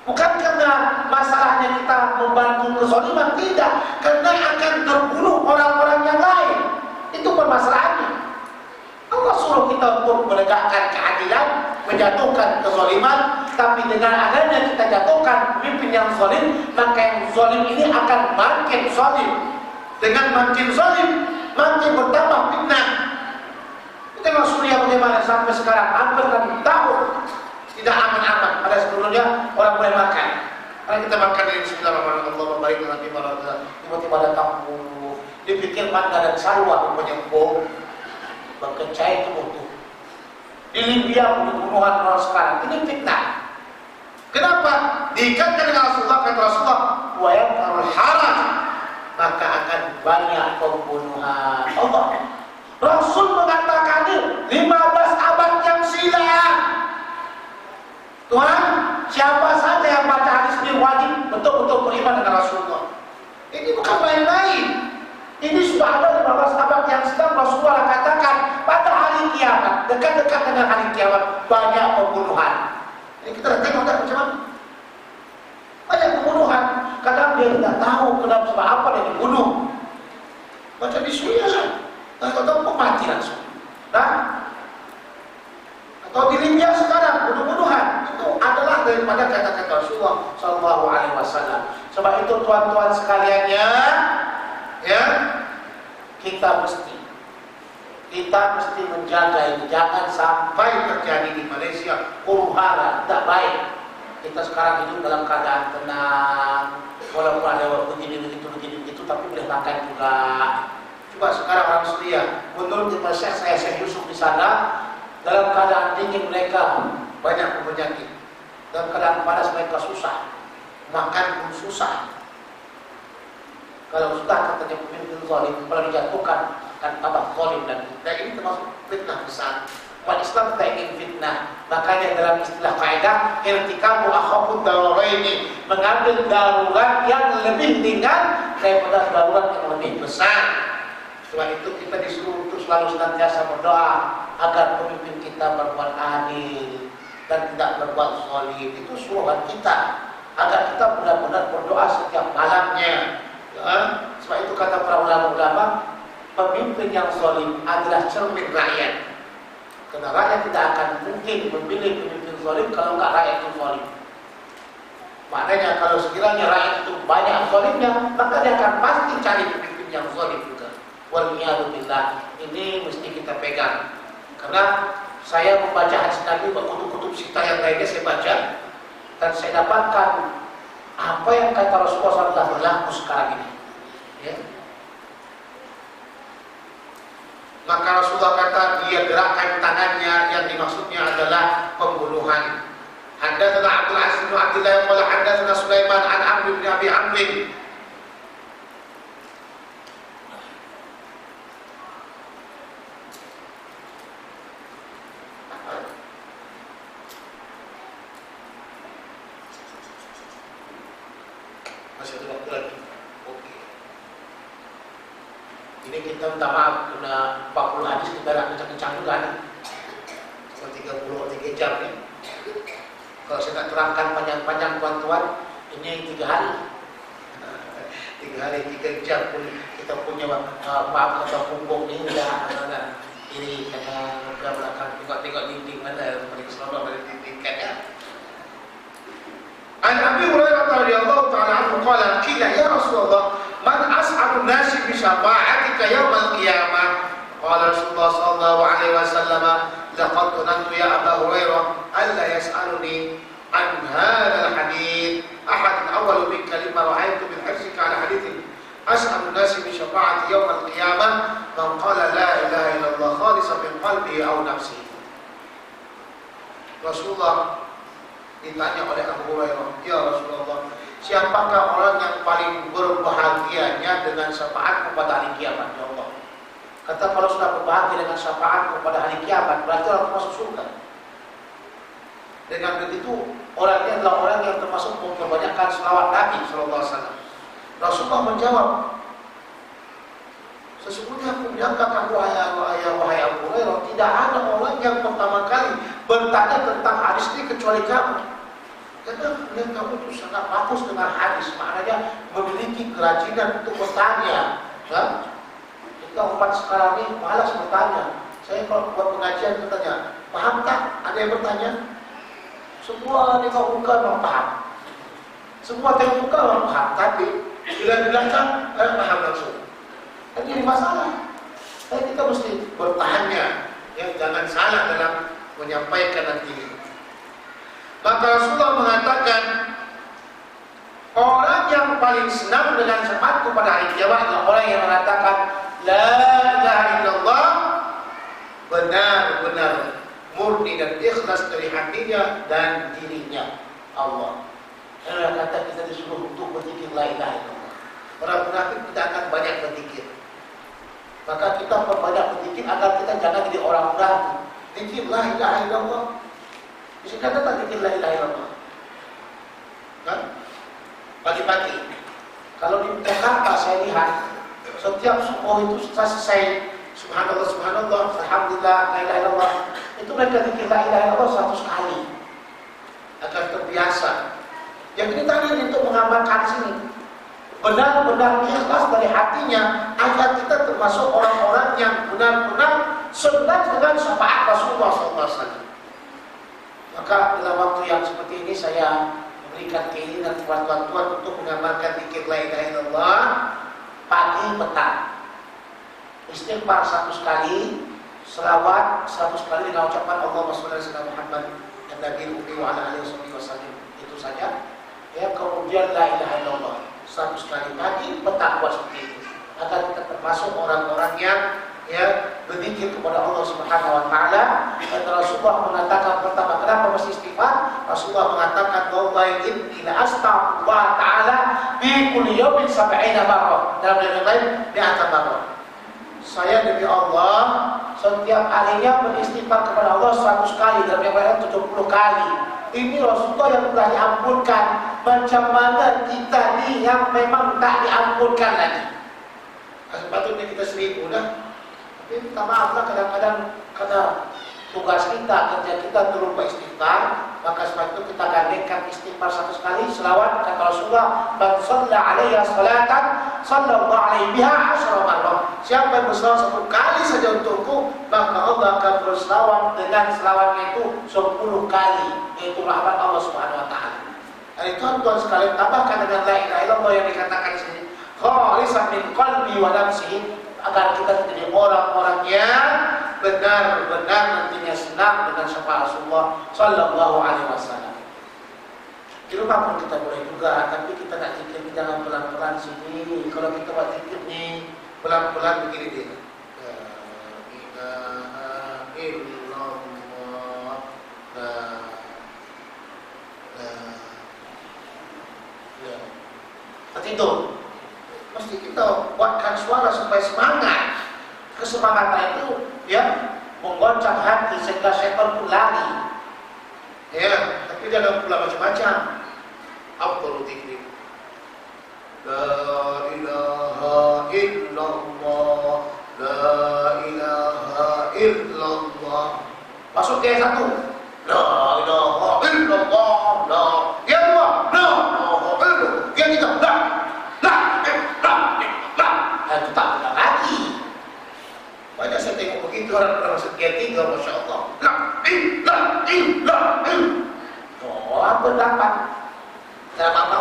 Bukan karena masalahnya kita membantu kezaliman, tidak, karena akan terbunuh orang-orang yang lain. Itu permasalahannya. Allah suruh kita untuk menegakkan keadilan, menjatuhkan kezaliman, tapi dengan adanya kita jatuhkan pemimpin yang zalim, maka yang zalim ini akan makin zalim. Dengan makin zalim, makin bertambah fitnah. Tengok Suriah bagaimana sampai sekarang hampir 6 tahun tidak aman-aman. Pada sebelumnya orang boleh makan. Karena kita makan dari Bismillahirrahmanirrahim, Allah baik nanti malah tiba-tiba datang dipikir mangga dan salwa penyembuh berkecai itu butuh. Di Libya pembunuhan orang sekarang ini fitnah. Kenapa? Diikatkan dengan Rasulullah, kata Rasulullah, wa yaqarul haraj, maka akan banyak pembunuhan. Allah Rasul mengatakan 15 abad yang silam. Tuhan, siapa saja yang baca hadis ini wajib betul-betul beriman dengan Rasulullah. Ini bukan main-main. Ini sudah ada 15 abad yang silam. Rasulullah katakan pada hari kiamat, dekat-dekat dengan hari kiamat, banyak pembunuhan. Ini kita tengok tak macam mana? Banyak pembunuhan. Kadang dia tidak tahu kenapa sebab apa dia dibunuh. Macam di Suriah kan? Tahu-tahu mati langsung. Nah, atau di Libya sekarang bunuh-bunuhan itu adalah daripada kata-kata Rasulullah Sallallahu Alaihi Wasallam. Sebab itu tuan-tuan sekaliannya, ya, kita mesti menjaga ini, jangan sampai terjadi di Malaysia huru-hara, tidak baik. Kita sekarang hidup dalam keadaan tenang, walaupun ada begini begitu, tapi boleh makan juga. Coba sekarang orang Suriah, menurut saya Syekh Yusuf di sana, dalam keadaan dingin mereka banyak penyakit, dalam keadaan panas mereka susah, makan pun susah. Kalau sudah katanya pemimpin zalim, kalau dijatuhkan akan tambah zalim dan ini termasuk fitnah besar. Umat Islam tidak ingin fitnah, makanya dalam istilah kaidah irtikabu akhafud dararaini, mengambil darurat yang lebih ringan daripada darurat yang lebih besar. Sebab itu kita disuruh untuk selalu senantiasa berdoa agar pemimpin kita berbuat adil dan tidak berbuat zalim. Itu suruhan kita agar kita benar-benar berdoa setiap malamnya. Ya. Sebab itu kata para ulama-ulama, pemimpin yang zalim adalah cermin rakyat. Karena rakyat tidak akan mungkin memilih pemimpin zalim kalau enggak rakyat itu zalim. Maknanya kalau sekiranya rakyat itu banyak zalimnya, maka dia akan pasti cari pemimpin yang zalim juga. Waliyahulillah, ini mesti kita pegang. Karena saya membaca hadis Nabi, kutub-kutub sita yang lainnya saya baca, dan saya dapatkan apa yang kata Rasulullah SAW berlaku sekarang ini. Ya. Maka Rasulullah kata dia gerakkan tangannya, yang dimaksudnya adalah pembunuhan. Haddatsana Abdul Aziz bin Abdullah qala haddatsana Sulaiman an Amr bin Abi Amr. Masih ada waktu lagi. Oke. Ini kita minta maaf karena 40 hadis kita nak kencang-kencang juga nih. Cuma 3 jam nih. Kalau saya nak terangkan panjang-panjang tuan-tuan, ini 3 hari. 3 hari 3 jam pun kita punya maaf kata punggung ni dah. Ini kena ke belakang tengok dinding mana mereka selalu dari dinding kan ya. An Abi Hurairah radhiyallahu ta'ala anhu qala qila ya Rasulullah man as'abun nasi bi syafa'atika yaumil qiyamah qala Rasulullah sallallahu alaihi wasallam laqad kuntu ya Abu Hurairah alla yas'aluni an hadzal hadits ahad awwal min kalimah ra'aytu min hirsika ala haditsin as'abun nasi bi syafa'ati yaumil qiyamah man qala la ilaha illallah khalisan min qalbihi aw nafsihi. Rasulullah ditanya oleh Abu Hurairah, ya Rasulullah, siapakah orang yang paling berbahagianya dengan syafaat kepada hari kiamat, ya Allah? Kata kalau sudah berbahagia dengan syafaat kepada hari kiamat, berarti orang masuk surga. Dengan begitu, orangnya adalah orang yang termasuk memperbanyakkan selawat Nabi SAW. Rasulullah menjawab, sesungguhnya aku menyangka wahai Abu Hurairah, tidak ada orang yang pertama kali bertanya tentang hadis ini kecuali kamu. Karena melihat kamu itu sangat bagus dengan hadis, maknanya memiliki kerajinan untuk bertanya. Kan? Kita umat sekarang ini malas bertanya. Saya kalau buat pengajian bertanya, paham tak? Ada yang bertanya? Semua tengok muka memang paham. Semua tengok muka memang paham. Tapi bila di belakang, paham langsung. Dan jadi masalah. Tapi kita mesti bertanya, ya, jangan salah dalam menyampaikan nanti. Maka Rasulullah mengatakan, orang yang paling senang dengan syafaatku pada hari kiamat adalah orang yang mengatakan La ilaha illallah, benar-benar murni dan ikhlas dari hatinya dan dirinya Allah. Karena kata kita disuruh untuk berzikir la ilaha illallah. Orang munafik tidak akan banyak berzikir. Maka kita perbanyak berzikir agar kita jangan jadi orang munafik. Zikir la ilaha illallah. Bisa kata tak zikir la ilaha illallah? Kan? Pagi-pagi. Kalau di Jakarta saya lihat setiap subuh itu selesai subhanallah, subhanallah, alhamdulillah, la ilaha illallah. Itu mereka zikir la ilaha illallah 100 kali agar terbiasa. Yang ini tadi untuk mengamalkan sini benar-benar ikhlas dari hatinya agar kita termasuk orang-orang yang benar-benar senang dengan syafaat Rasulullah SAW. Maka dalam waktu yang seperti ini saya memberikan keinginan kepada tuan-tuan untuk mengamalkan zikir la ilaha illallah pagi petang. Istighfar 100 kali, selawat 100 kali dengan ucapan Allahumma shalli ala Muhammad an-nabiyil ummi wa ala alihi wasallam. Itu saja. Ya, kemudian la ilaha illallah 100 kali pagi petang buat seperti itu. Agar kita termasuk orang-orang yang berzikir kepada Allah Subhanahu wa taala. Dan Rasulullah mengatakan pertama, kenapa mesti istighfar? Rasulullah mengatakan wallahi inni la astaghfirullah taala fi kulli yawmin 70 marrah. Dalam riwayat lain 100 marrah. Saya demi Allah setiap harinya beristighfar kepada Allah 100 kali, dalam riwayat 70 kali. Ini Rasulullah yang telah diampunkan. Macam mana kita ni yang memang tak diampunkan lagi? Sepatutnya kita 1000 dah. Tapi minta maaf lah, kadang-kadang karena tugas kita, kerja kita terlupa istighfar, maka sebab itu kita gandakan istighfar 100 kali. Selawat kata Rasulullah, man shalla alaihi salatan sallallahu alaihi biha 10 marrah. Siapa yang berselawat 1 kali saja untukku, maka Allah akan berselawat dengan selawatnya itu 10 kali, yaitu rahmat Allah Subhanahu wa taala. Dan tuan-tuan sekalian, tambahkan dengan la ilaha illallah yang dikatakan di sini, khalisan min qalbi wa nafsihi, agar kita menjadi orang-orang yang benar-benar nantinya senang dengan syafaat Rasulullah sallallahu alaihi wasallam. Di rumah pun kita boleh juga, tapi kita nak zikir jangan pelan-pelan sini. Kalau kita buat zikir ni pelan-pelan begini dia. La ilaha illallah. Seperti itu. Mesti kita buatkan suara supaya semangat. Kesemangatan itu ya menggoncang hati sehingga syaitan pun lari. Ya, tapi jangan pula macam-macam. Afdalu dzikri la ilaha illallah, la ilaha illallah. Masuk ke yang 1. La ilaha illallah. La. Yang 2. La ilaha illallah. Yang 3. La. Itu tak benar lagi. Banyak saya tengok begitu orang pernah masuk yang 3, Masya Allah. Oh, apa dapat? Dalam apa?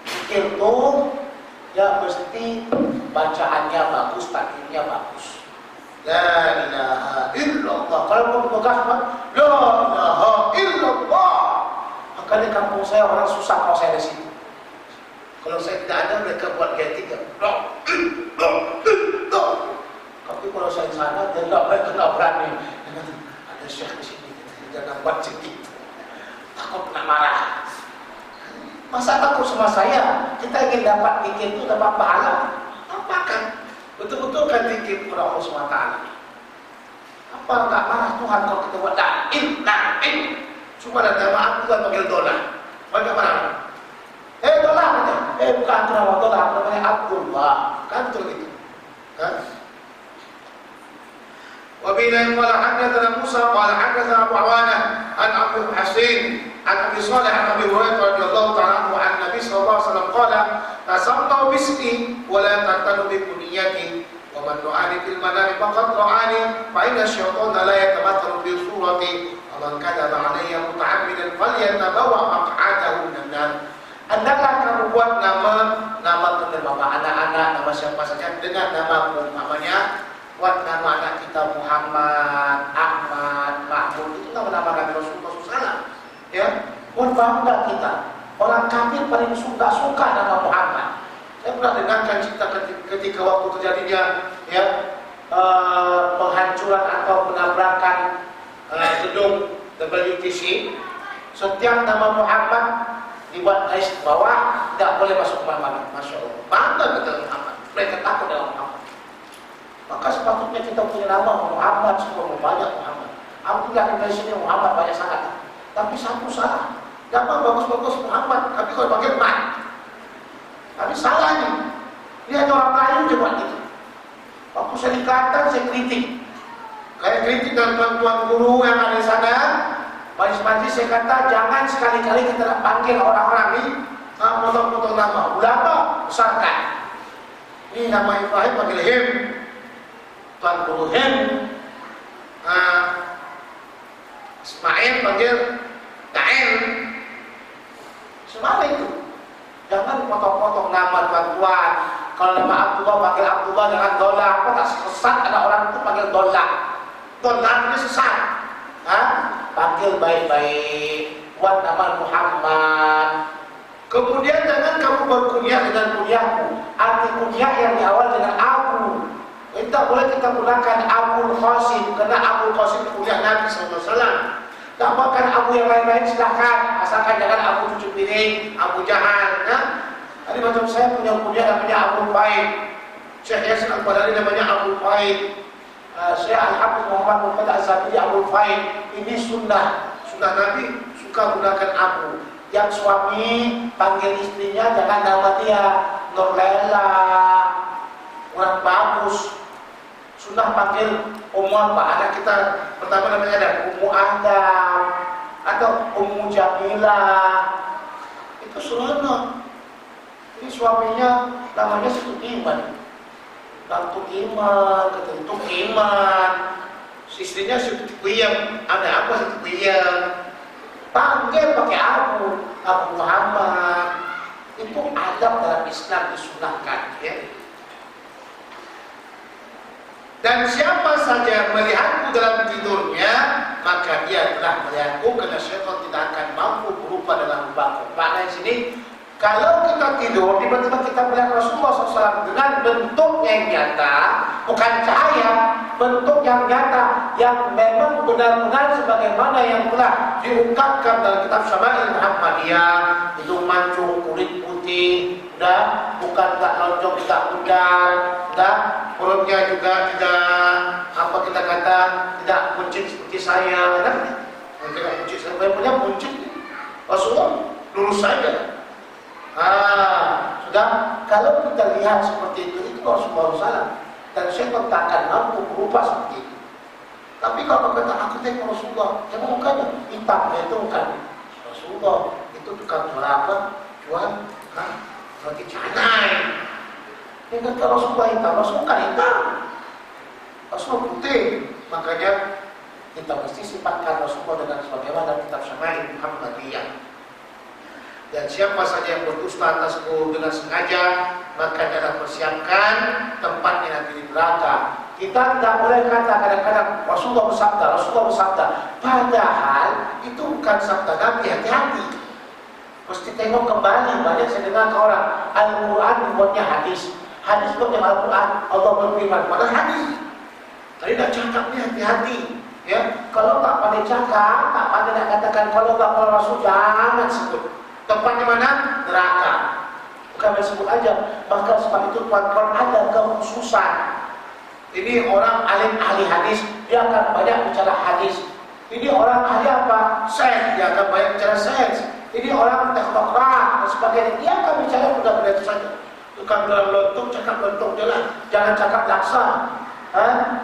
Zikir itu ya mesti bacaannya bagus, takbirnya bagus. La ilaha illallah. Kalau mau pegang la ilaha illallah. Maka di kampung saya orang susah kalau saya di sini. Kalau saya tidak ada, mereka buat yang 3. Tapi kalau saya di sana, dia tidak berani. Ada syekh di sini, jangan buat sedikit. Takut nak marah. Masa takut sama saya? Kita ingin dapat zikir itu, dapat pahala. Apakan? Betul-betul kan zikir kepada Allah SWT. Apa enggak marah Tuhan kalau kita buat na'in? Cuma ada maaf Tuhan panggil dolar. Bagaimana? Dolar aja. Bukan nama dolar, nama Abdullah. Kan betul itu. وبه قال حدثنا موسى قال حدثنا أبو عوانة عن أبي الحسين عن أبي صالح عن أبي هريرة رضي الله تعالى عنه عن النبي صلى الله عليه وسلم قال تسموا باسمي ولا ترتدوا بكنيتي ومن رآني في المنام فقد رآني فإن الشيطان لا يتمثل في صورتي ومن كذب علي متعمدا فليتبوأ مقعده من النار. Hendaklah kamu buat nama penerima anak-anak, nama siapa saja dengan nama namanya. Buat nama anak kita Muhammad, Ahmad, Mahmud, itu nama-nama Nabi Rasulullah SAW. Ya, buat bangga kita. Orang kafir paling suka nama Muhammad. Saya pernah dengarkan cerita ketika waktu terjadinya ya penghancuran atau penabrakan gedung WTC. Setiap nama Muhammad dibuat garis bawah, tidak boleh masuk Muhammad. Masya Allah, bangga kita Muhammad. Mereka takut dengan Muhammad. Maka sepatutnya kita punya nama Muhammad, semua banyak Muhammad. Aku yakin dari sini Muhammad banyak sangat. Tapi satu salah. Nama bagus-bagus Muhammad, tapi kalau pakai Mat. Tapi salah nih. Lihat orang lain coba gitu. Waktu saya di Kelantan, saya kritik. Kayak kritik dengan tuan-tuan guru yang ada di sana. Majelis saya kata, jangan sekali-kali kita panggil orang-orang ini potong-potong nama. Ulama besarkan. Ini nama Ibrahim panggil Him. Tuan guru Hem, Ismail panggil Ta'en. Semua itu. Jangan potong-potong nama tuan-tuan. Kalau nama Abdullah panggil Abdullah, jangan Dola. Apa tak sesat ada orang itu panggil Dola. Dola ini sesat. Panggil baik-baik. Buat nama Muhammad. Kemudian jangan kamu berkunyah dengan kunyahmu. Arti kunyah yang diawal dengan Abu. Tidak boleh kita gunakan Abul Qasim, karena Abul Qasim kuliah Nabi SAW. Tak makan Abu yang lain-lain silahkan, asalkan jangan Abu cucu piring, Abu Jahal. Tadi macam saya punya kuliah namanya Abul Faid, Syekh Yasin Al-Badari namanya Abul Faid, Syekh Al-Hafiz Muhammad Muhammad Az-Zabidi Abul Faid. Ini sunnah Nabi suka gunakan Abu. Yang suami panggil istrinya jangan nama dia Nurlela, orang bagus. Sunnah panggil Ummu apa? Anak kita pertama namanya ada Ummu Adam atau Ummu Jamilah. Itu sunnah. Ini suaminya namanya Situ Iman, Bantu Iman, Ketentu Iman. Istrinya Situ Qiyam. Ada apa Situ Qiyam? Panggil pakai Abu Muhammad. Itu adab dalam Islam disunahkan, ya. Dan siapa saja yang melihatku dalam tidurnya, maka dia telah melihatku, karena syaitan tidak akan mampu berupa dalam rupaku. Maknanya di sini, kalau kita tidur, tiba-tiba kita melihat Rasulullah SAW dengan bentuk yang nyata, bukan cahaya, bentuk yang nyata, yang memang benar-benar sebagaimana yang telah diungkapkan dalam kitab Syama'il Muhammadiyah, hidung mancung, kulit putih, udah, bukan tak lonjong, tak udang, udah, perutnya juga tidak, apa kita kata, tidak buncit seperti saya, kan? Tidak buncit, saya punya buncit, Rasulullah lurus saja. Sudah, kalau kita lihat seperti itu Rasulullah SAW, dan syaitan tak akan mampu berupa seperti itu. Tapi kalau kata aku tengok Rasulullah, jangan mukanya hitamnya itu bukan Rasulullah, itu tukang jual apa? Jual roti canai. Yang kata Rasulullah hitam, Rasulullah kan hitam, Rasulullah putih. Makanya kita mesti sifatkan Rasulullah dengan sebagaimana kitab Syama'il Muhammadiyah. Dan siapa saja yang berdusta atasku dengan sengaja, maka jangan persiapkan tempatnya nanti di neraka. Kita tidak boleh kata kadang-kadang Rasulullah bersabda. Padahal itu bukan sabda Nabi, hati-hati. Mesti tengok kembali. Banyak saya dengar ke orang, Al-Quran dibuatnya hadis, hadis buatnya Al-Quran. Allah berfirman pada hadis. Tadi nak cakap ni hati-hati. Ya, kalau tak pandai cakap, tak pandai nak katakan kalau tak kalau Rasul, jangan sebut. Tempatnya mana? Neraka. Bukan disebut aja. Bahkan sebab itu tuan-tuan ada kekhususan. Ini orang alim ahli hadis, dia akan banyak bicara hadis. Ini orang ahli apa? Sains, dia akan banyak bicara sains. Ini orang teknokrat dan sebagainya, dia akan bicara benda-benda itu saja. Tukang jualan lontong cakap lontong je lah, jangan cakap laksa.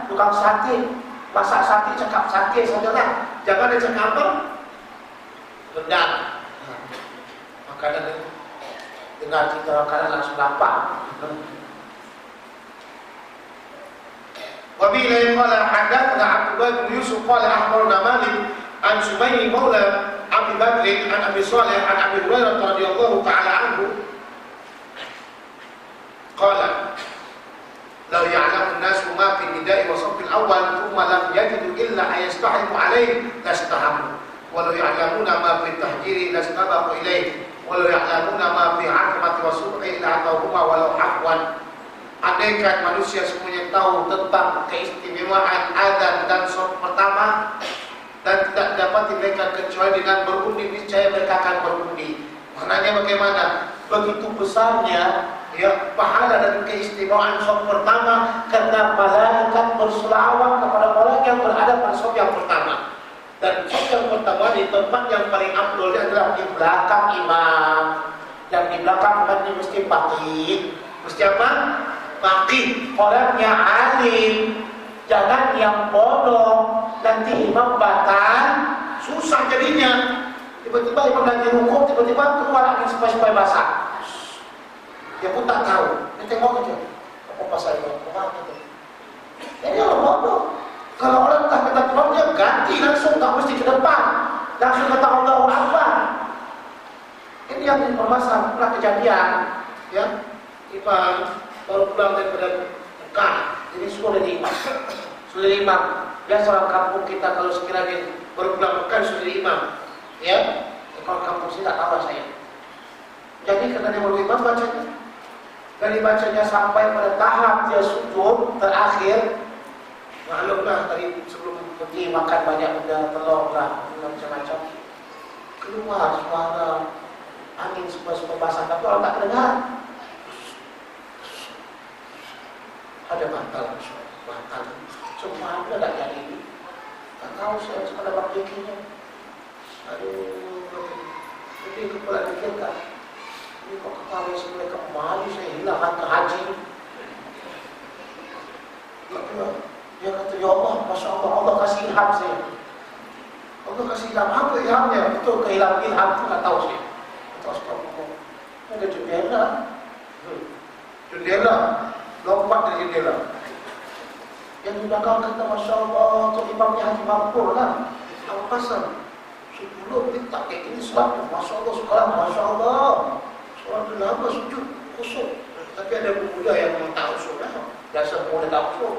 Tukang sate, masak sate cakap sate sajalah, jangan dia cakap apa? Rendang. Makanan dengar cerita makanan langsung lapar. وبه قال حدثنا عبد الله بن يوسف قال أخبرنا مالك عن سمي مولى أبي بكر عن أبي صالح عن أبي هريرة رضي الله تعالى عنه قال لو يعلم الناس ما في النداء والصف الأول ثم لم يجدوا إلا أن يستحموا عليه لاستحموا ولو يعلمون ما في التهجير لاستبقوا إليه ولو يعلمون ما في عتمة والصبح لأتوهما ولو حقوا. Andaikan manusia semuanya tahu tentang keistimewaan adzan dan sholat pertama dan tidak dapat mereka kecuali dengan berundi, niscaya mereka akan berundi. Maknanya bagaimana? Begitu besarnya ya pahala dan keistimewaan sholat pertama karena malaikat berselawat kepada orang yang berada pada sholat yang pertama. Dan sholat yang pertama di tempat yang paling afdol adalah di belakang imam. Dan di belakang imam ini mesti faqih. Mesti apa? Faqih, orangnya alim, jangan yang bodoh. Nanti imam batal, susah jadinya. Tiba-tiba imam lagi rukuk, tiba-tiba keluar angin sepoi-sepoi basah. Dia pun tak tahu. Dia tengok aja. Apa pasal itu? Kemana itu? Ini orang bodoh. Kalau orang tak kata Tuhan, dia ganti langsung, tak mesti ke depan. Langsung kata Allahu Akbar. Ini yang bermasalah, pernah kejadian, ya. Imam baru pulang daripada Mekah, jadi sudah dari imam. Biasa orang kampung kita kalau sekiranya baru pulang Mekah sudah dari imam, ya. Kalau kampung sini tak tahu saya. Jadi karena dia baru imam bacanya, dari bacanya sampai pada tahap dia sujud terakhir, maklumlah tadi sebelum pergi makan banyak benda, telur lah, macam-macam. Keluar suara angin sepoi-sepoi basah, tapi orang tak dengar. Ada bantal, semua ada tak jadi ini. Tak tahu saya pada waktu ini. Aduh, jadi kepala fikirkan. Ini kok ketahui mereka malu saya hilang harta haji. Dia kata, ya Allah, Masya Allah, Allah kasih ilham saya. Allah kasih ilham, apa ilhamnya? Betul, kehilangan ilham itu tak tahu saya. Kata astagfirullah. Ada jendela. Lompat dari jendela. Yang di belakang kata, Masya Allah, tu imamnya Haji Mabrur lah. Apa pasal? Sebelum kita kayak gini sholat, Masya Allah sekarang, Masya Allah. Sholat lama sujud, khusyuk. Tapi ada pemuda yang memang tak khusyuk lah. Dasar pemuda tak khusyuk.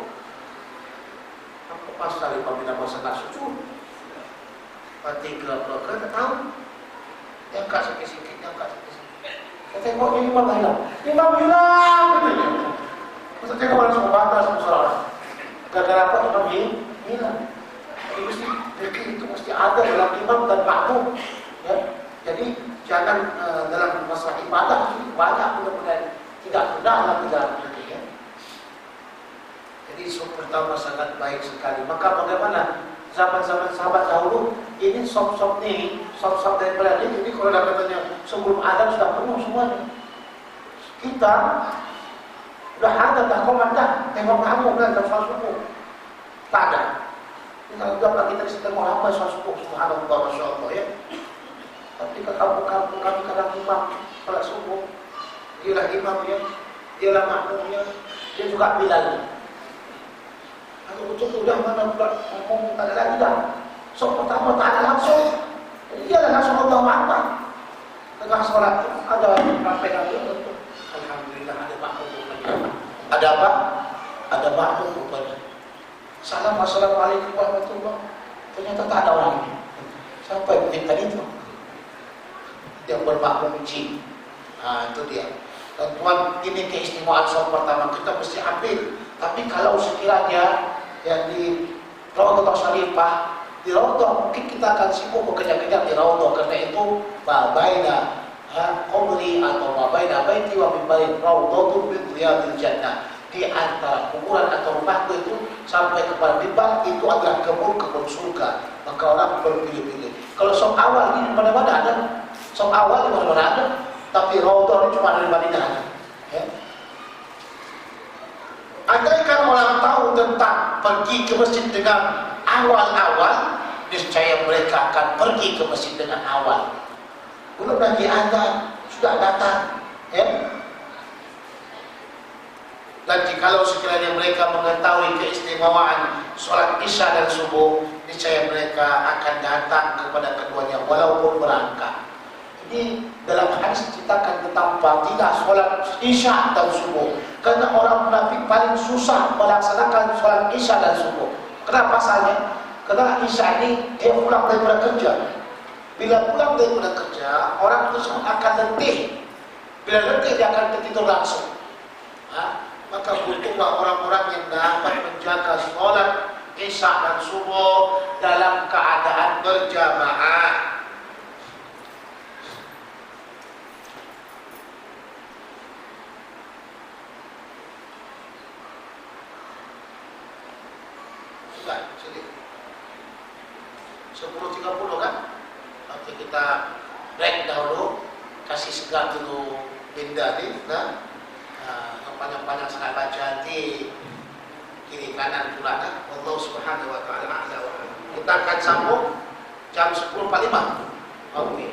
Apa pasal imam bila masa tak sujud? Mati ke apa? Kita tak tahu. Yang kat sikit-sikit, yang kat sikit-sikit. Kita tengok ni imam hilang. Imam hilang! Kita tengok langsung batas musalah. Gara-gara apa imam hilang? Jadi mesti itu mesti ada dalam imam dan makmum. Ya. Jadi jangan dalam masalah ibadah banyak mudah-mudahan tidak mudah dalam ya. Jadi sop pertama sangat baik sekali. Maka bagaimana zaman-zaman sahabat dahulu ini sop-sop ni, sop-sop daripada ini kalau dah katanya sebelum azan sudah penuh semuanya. Kita sudah ada dah komandan, tengok kamu kan sholat subuh. Tak ada. Kita sudah kita bisa tengok apa sholat subuh, subhanallah, Masya Allah ya. Tapi ke kampung-kampung kami kadang imam sholat subuh, dialah imamnya, dialah makmumnya, dia juga bilal. Kalau betul sudah mana pula ngomong tak ada lagi dah. Sholat pertama tak ada langsung, dialah langsung Allah Akbar. Tengah sholat ada sampai nanti. Alhamdulillah ada makmum rupanya. Ada apa? Ada makmum rupanya. Salam, assalamualaikum warahmatullahi. Ternyata tak ada orang ini. Sampai penting tadi itu. Yang bermakmum jin. Itu dia. Dan Tuhan, ini keistimewaan sholat pertama kita mesti ambil. Tapi kalau sekiranya yang di Raudhah Syarifah, di Raudhah mungkin kita akan sibuk bekerja-kerja di Raudhah, karena itu babaina qubri atau babaina baiti wa mimbarin Raudhatun min riyadil jannah. Di antara kuburan atau rumahku itu sampai kepada mimbar itu adalah kebun-kebun surga. Maka orang berpilih-pilih. Kalau sop awal ini mana-mana ada. Sop awal di mana-mana ada. Tapi Raudhah ini cuma ada di Madinah. Ya. tentang pergi ke masjid dengan awal-awal, niscaya mereka akan pergi ke masjid dengan awal. Belum lagi azan sudah datang, ya. Dan jikalau sekiranya mereka mengetahui keistimewaan sholat isya dan subuh, niscaya mereka akan datang kepada keduanya walaupun berangkat. Ini dalam hadis ceritakan tentang fadilah sholat isya dan subuh. Karena orang munafik paling susah melaksanakan sholat isya dan subuh. Kenapa pasalnya? Karena isya ini dia pulang daripada kerja. Bila pulang daripada kerja, orang tersebut akan letih. Bila letih dia akan tertidur langsung. Maka butuhlah orang-orang yang dapat menjaga sholat isya dan subuh dalam keadaan berjamaah. Sudah, sini 10.30 kan? Oke, kita break dahulu, kasih segar dulu Linda nih, nah. Panjang-panjang sangat baca nanti kiri kanan pula dah. Allah Subhanahu wa taala a'la wa a'lam. Kita akan sambung jam 10.45. Oke.